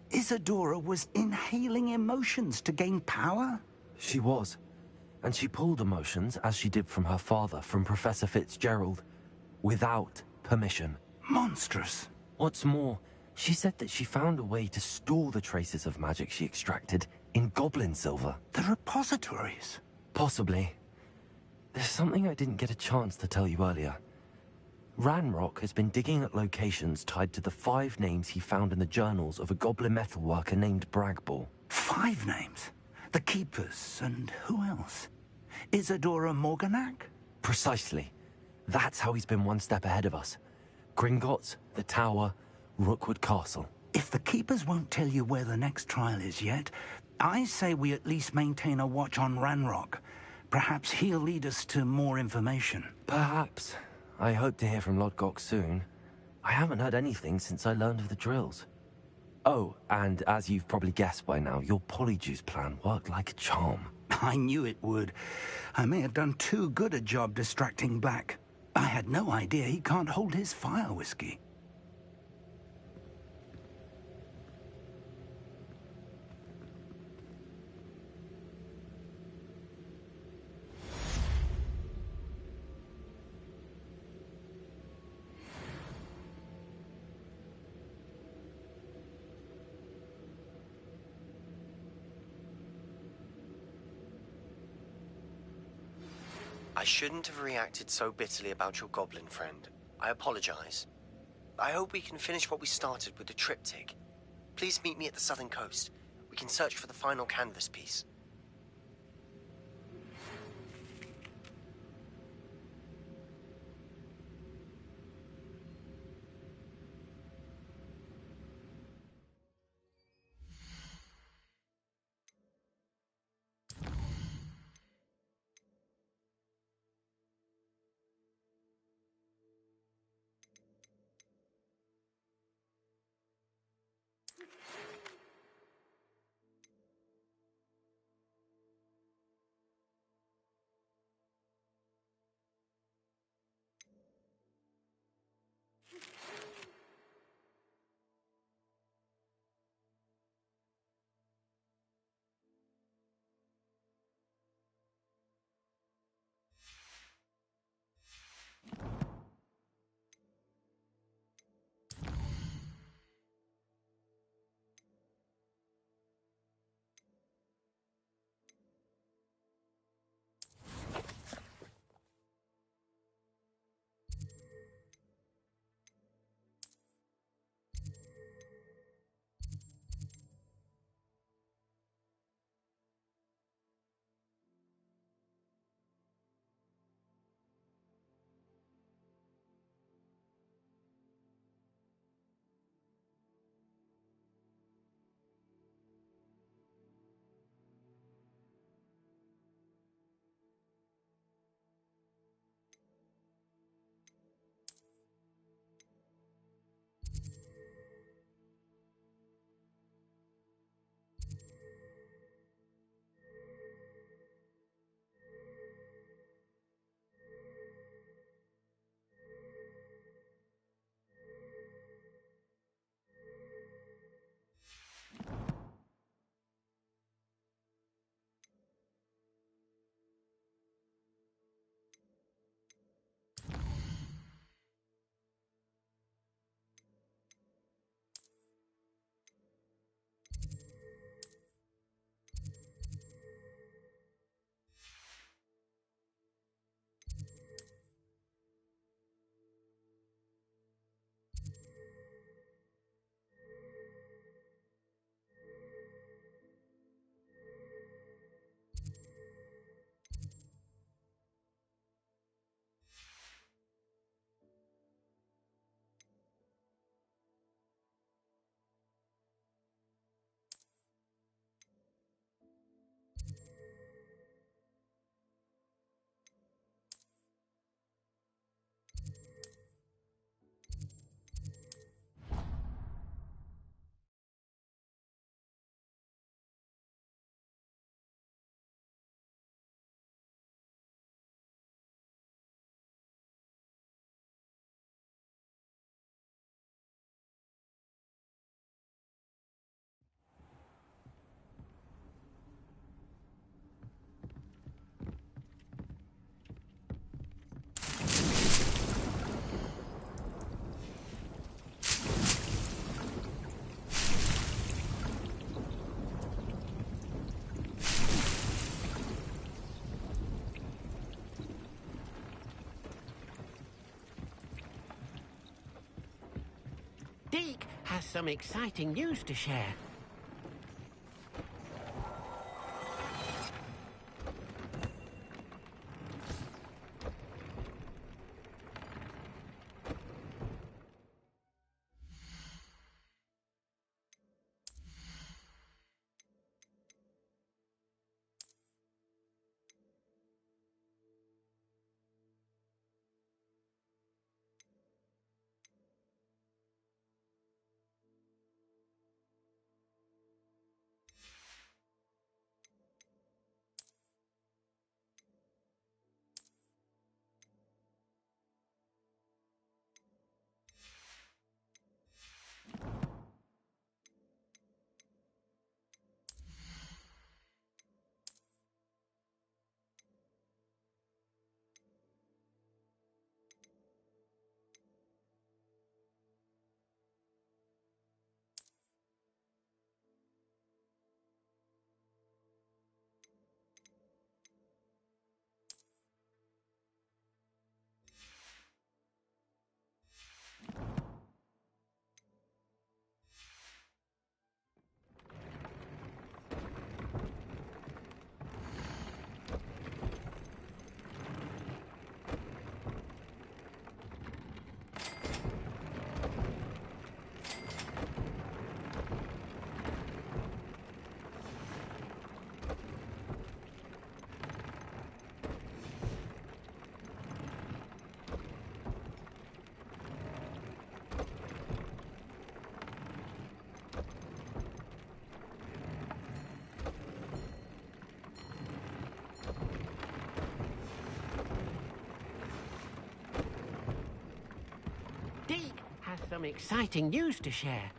Isadora was inhaling emotions to gain power? She was. And she pulled emotions, as she did from her father, from Professor Fitzgerald, without permission. Monstrous. What's more, she said that she found a way to store the traces of magic she extracted in goblin silver. The repositories? Possibly. There's something I didn't get a chance to tell you earlier. Ranrock has been digging at locations tied to the 5 names he found in the journals of a goblin metalworker named Bragball. 5 names? The Keepers, and who else? Isadora Morganac? Precisely. That's how he's been one step ahead of us. Gringotts, the Tower, Rookwood Castle. If the Keepers won't tell you where the next trial is yet, I say we at least maintain a watch on Ranrock. Perhaps he'll lead us to more information. Perhaps. I hope to hear from Lodgok soon. I haven't heard anything since I learned of the drills. Oh, and as you've probably guessed by now, your polyjuice plan worked like a charm. I knew it would. I may have done too good a job distracting Black. I had no idea he can't hold his fire whiskey. I shouldn't have reacted so bitterly about your goblin friend. I apologize. I hope we can finish what we started with the triptych. Please meet me at the southern coast. We can search for the final canvas piece. Deke has some exciting news to share. Deke has some exciting news to share.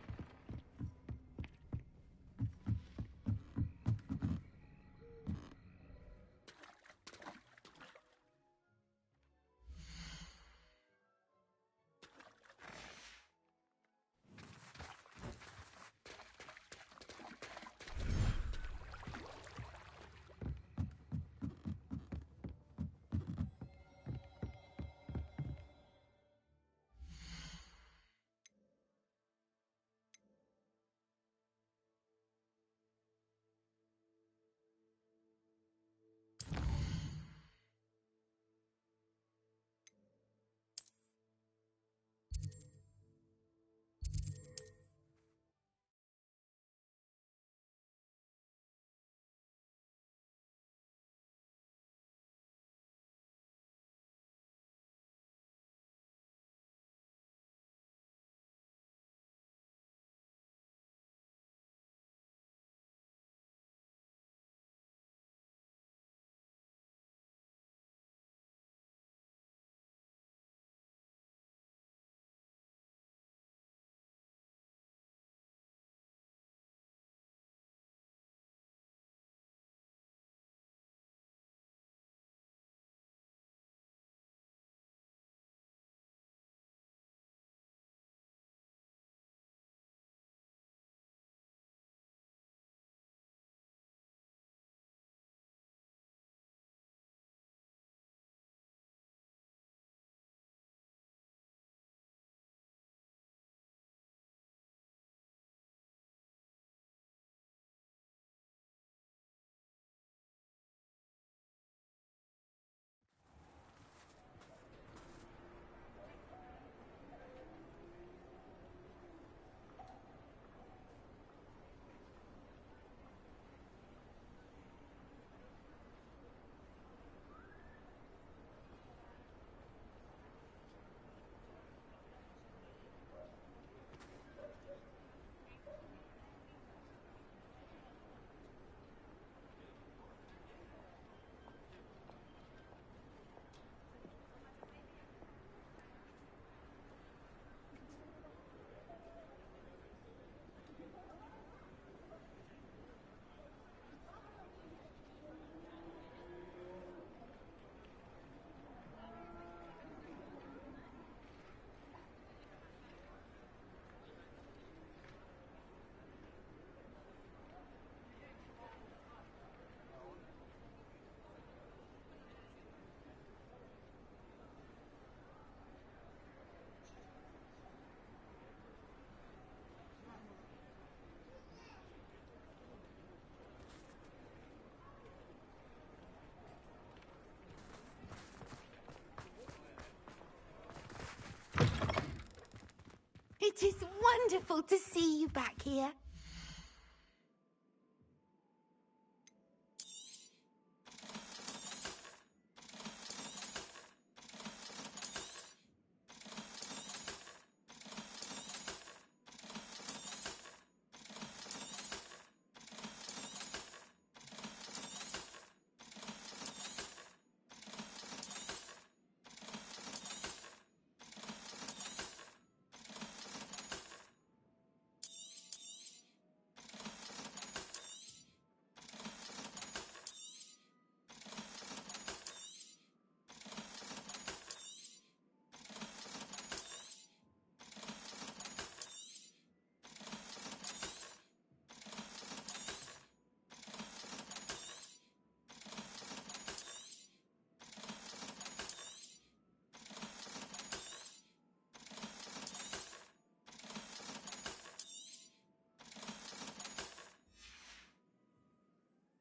It is wonderful to see you back here.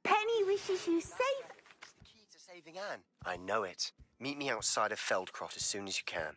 Penny wishes you safe. Key to saving Anne. I know it. Meet me outside of Feldcrot as soon as you can.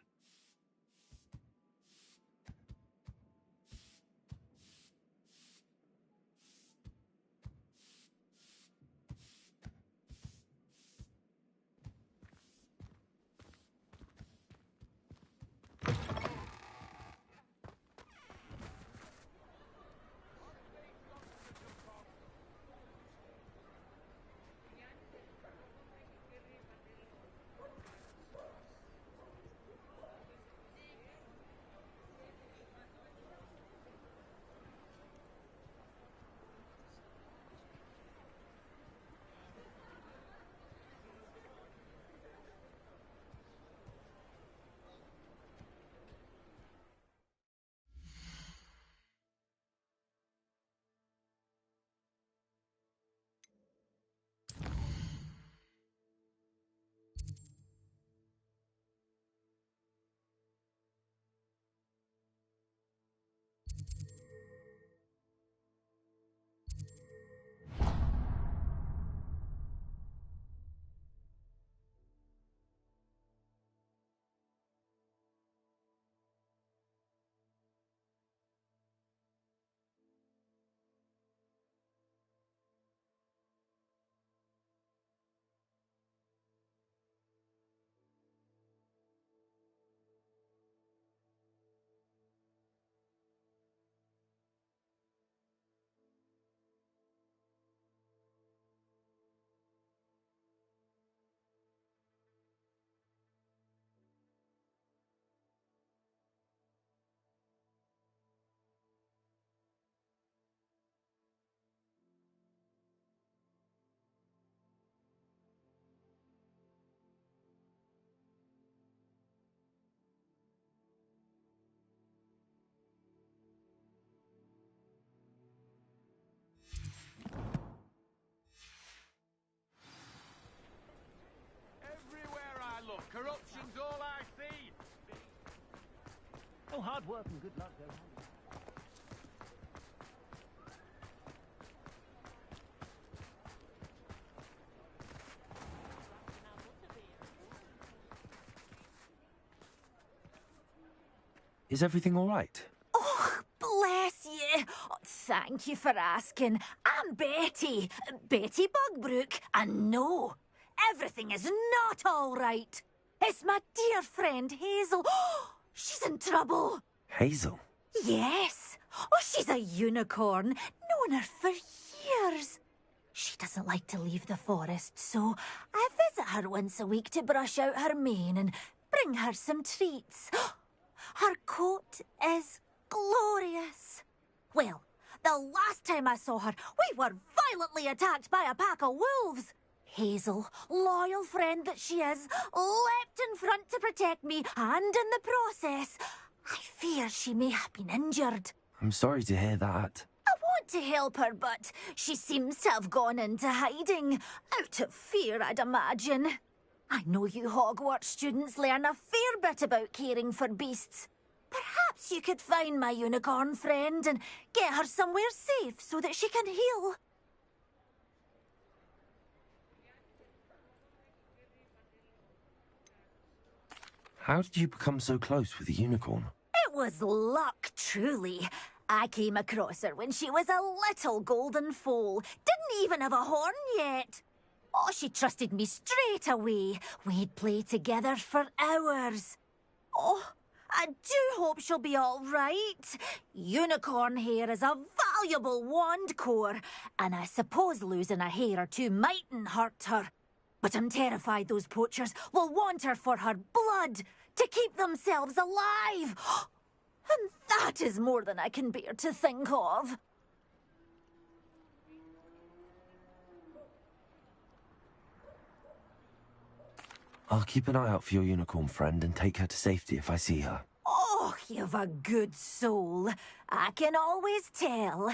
Oh, hard work and good luck go hand in hand. Is everything all right? Oh, bless you. Oh, thank you for asking. I'm Betty. Betty Bugbrook. And no, everything is not all right. It's my dear friend Hazel. She's in trouble. Hazel? Yes. Oh, she's a unicorn. Known her for years. She doesn't like to leave the forest, so I visit her once a week to brush out her mane and bring her some treats. Her coat is glorious. Well, the last time I saw her, we were violently attacked by a pack of wolves. Hazel, loyal friend that she is, leapt in front to protect me, and in the process, I fear she may have been injured. I'm sorry to hear that. I want to help her, but she seems to have gone into hiding. Out of fear, I'd imagine. I know you Hogwarts students learn a fair bit about caring for beasts. Perhaps you could find my unicorn friend and get her somewhere safe so that she can heal. How did you become so close with the unicorn? It was luck, truly. I came across her when she was a little golden foal. Didn't even have a horn yet. Oh, she trusted me straight away. We'd play together for hours. Oh, I do hope she'll be all right. Unicorn hair is a valuable wand core, and I suppose losing a hair or two mightn't hurt her. But I'm terrified those poachers will want her for her blood, to keep themselves alive. And that is more than I can bear to think of. I'll keep an eye out for your unicorn friend and take her to safety if I see her. Oh, you've a good soul. I can always tell.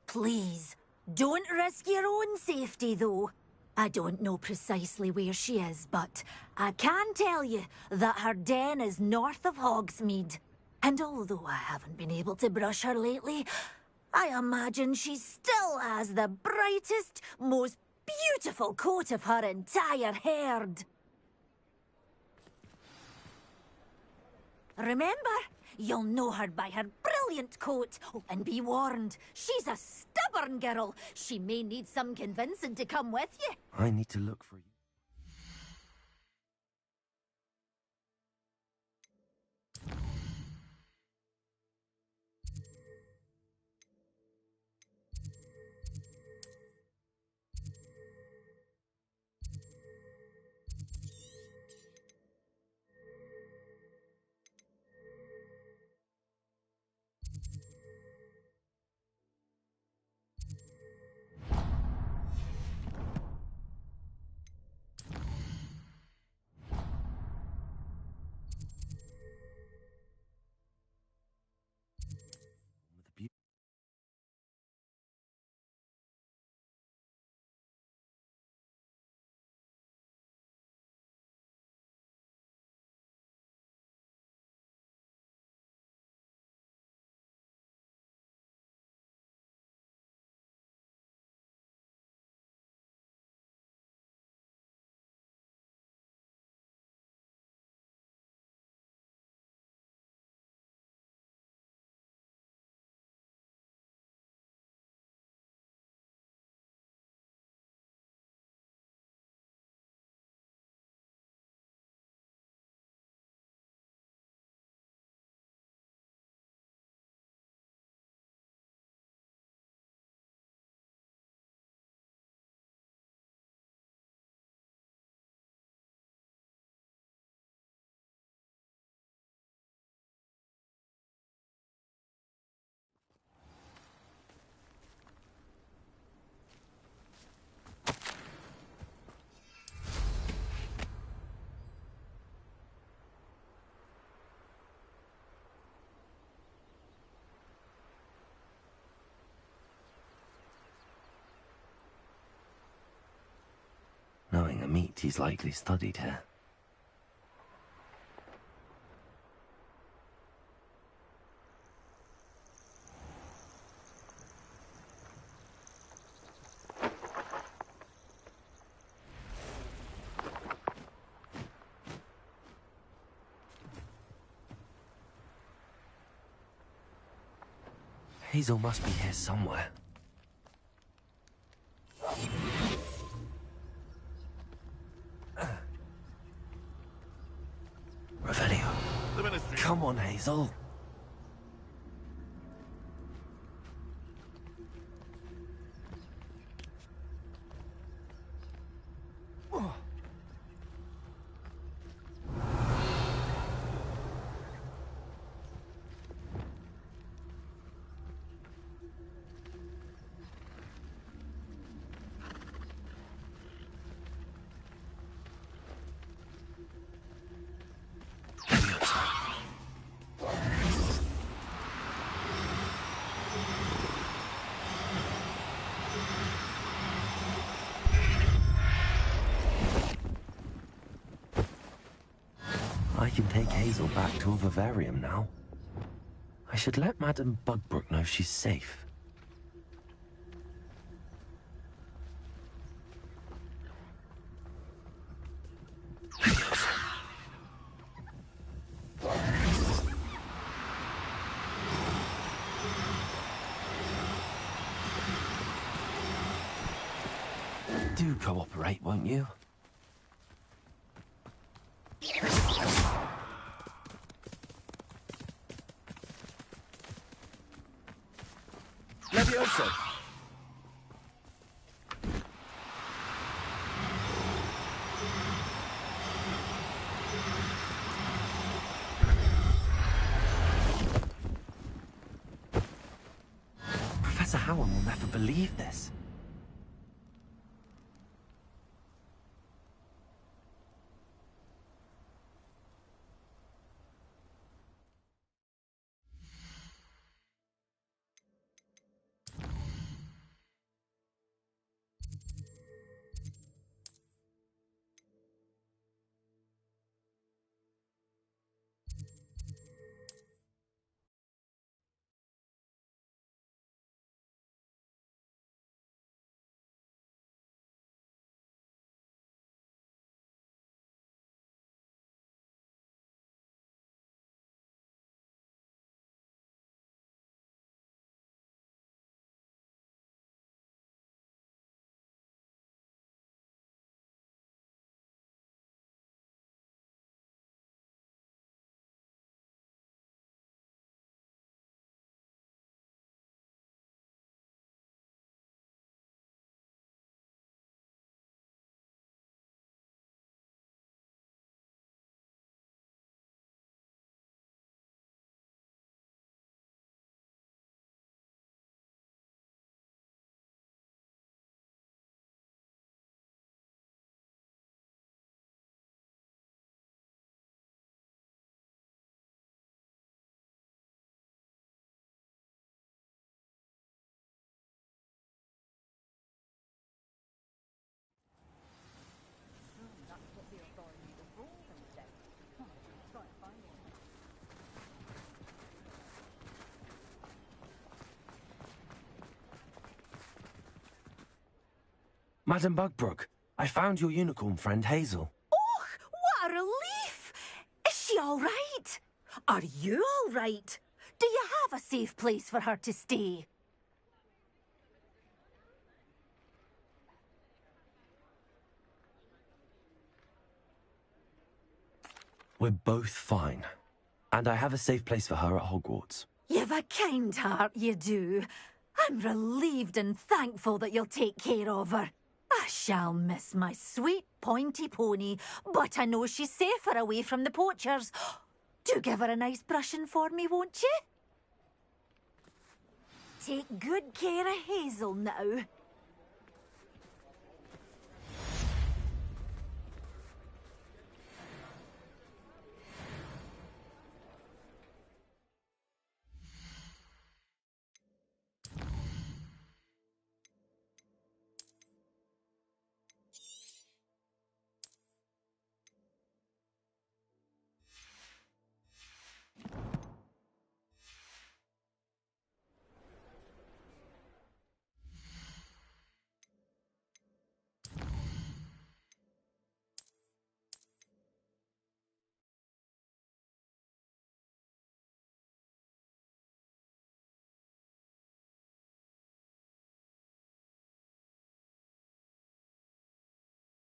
Please, don't risk your own safety, though. I don't know precisely where she is, but I can tell you that her den is north of Hogsmeade. And although I haven't been able to brush her lately, I imagine she still has the brightest, most beautiful coat of her entire herd. Remember, you'll know her by her brilliant coat. Oh, and be warned, she's a stubborn girl. She may need some convincing to come with you. I need to look for you. Knowing a meat, he's likely studied here. Hazel must be here somewhere. Revelio. Come on, Hazel. I can take Hazel back to a vivarium now. I should let Madame Bugbrook know she's safe. Do cooperate, won't you? Levioso! Professor Howard will never believe this. Madame Bugbrook, I found your unicorn friend Hazel. Oh, what a relief! Is she all right? Are you all right? Do you have a safe place for her to stay? We're both fine. And I have a safe place for her at Hogwarts. You've a kind heart, you do. I'm relieved and thankful that you'll take care of her. I shall miss my sweet pointy pony, but I know she's safer away from the poachers. Do give her a nice brushing for me, won't you? Take good care of Hazel now.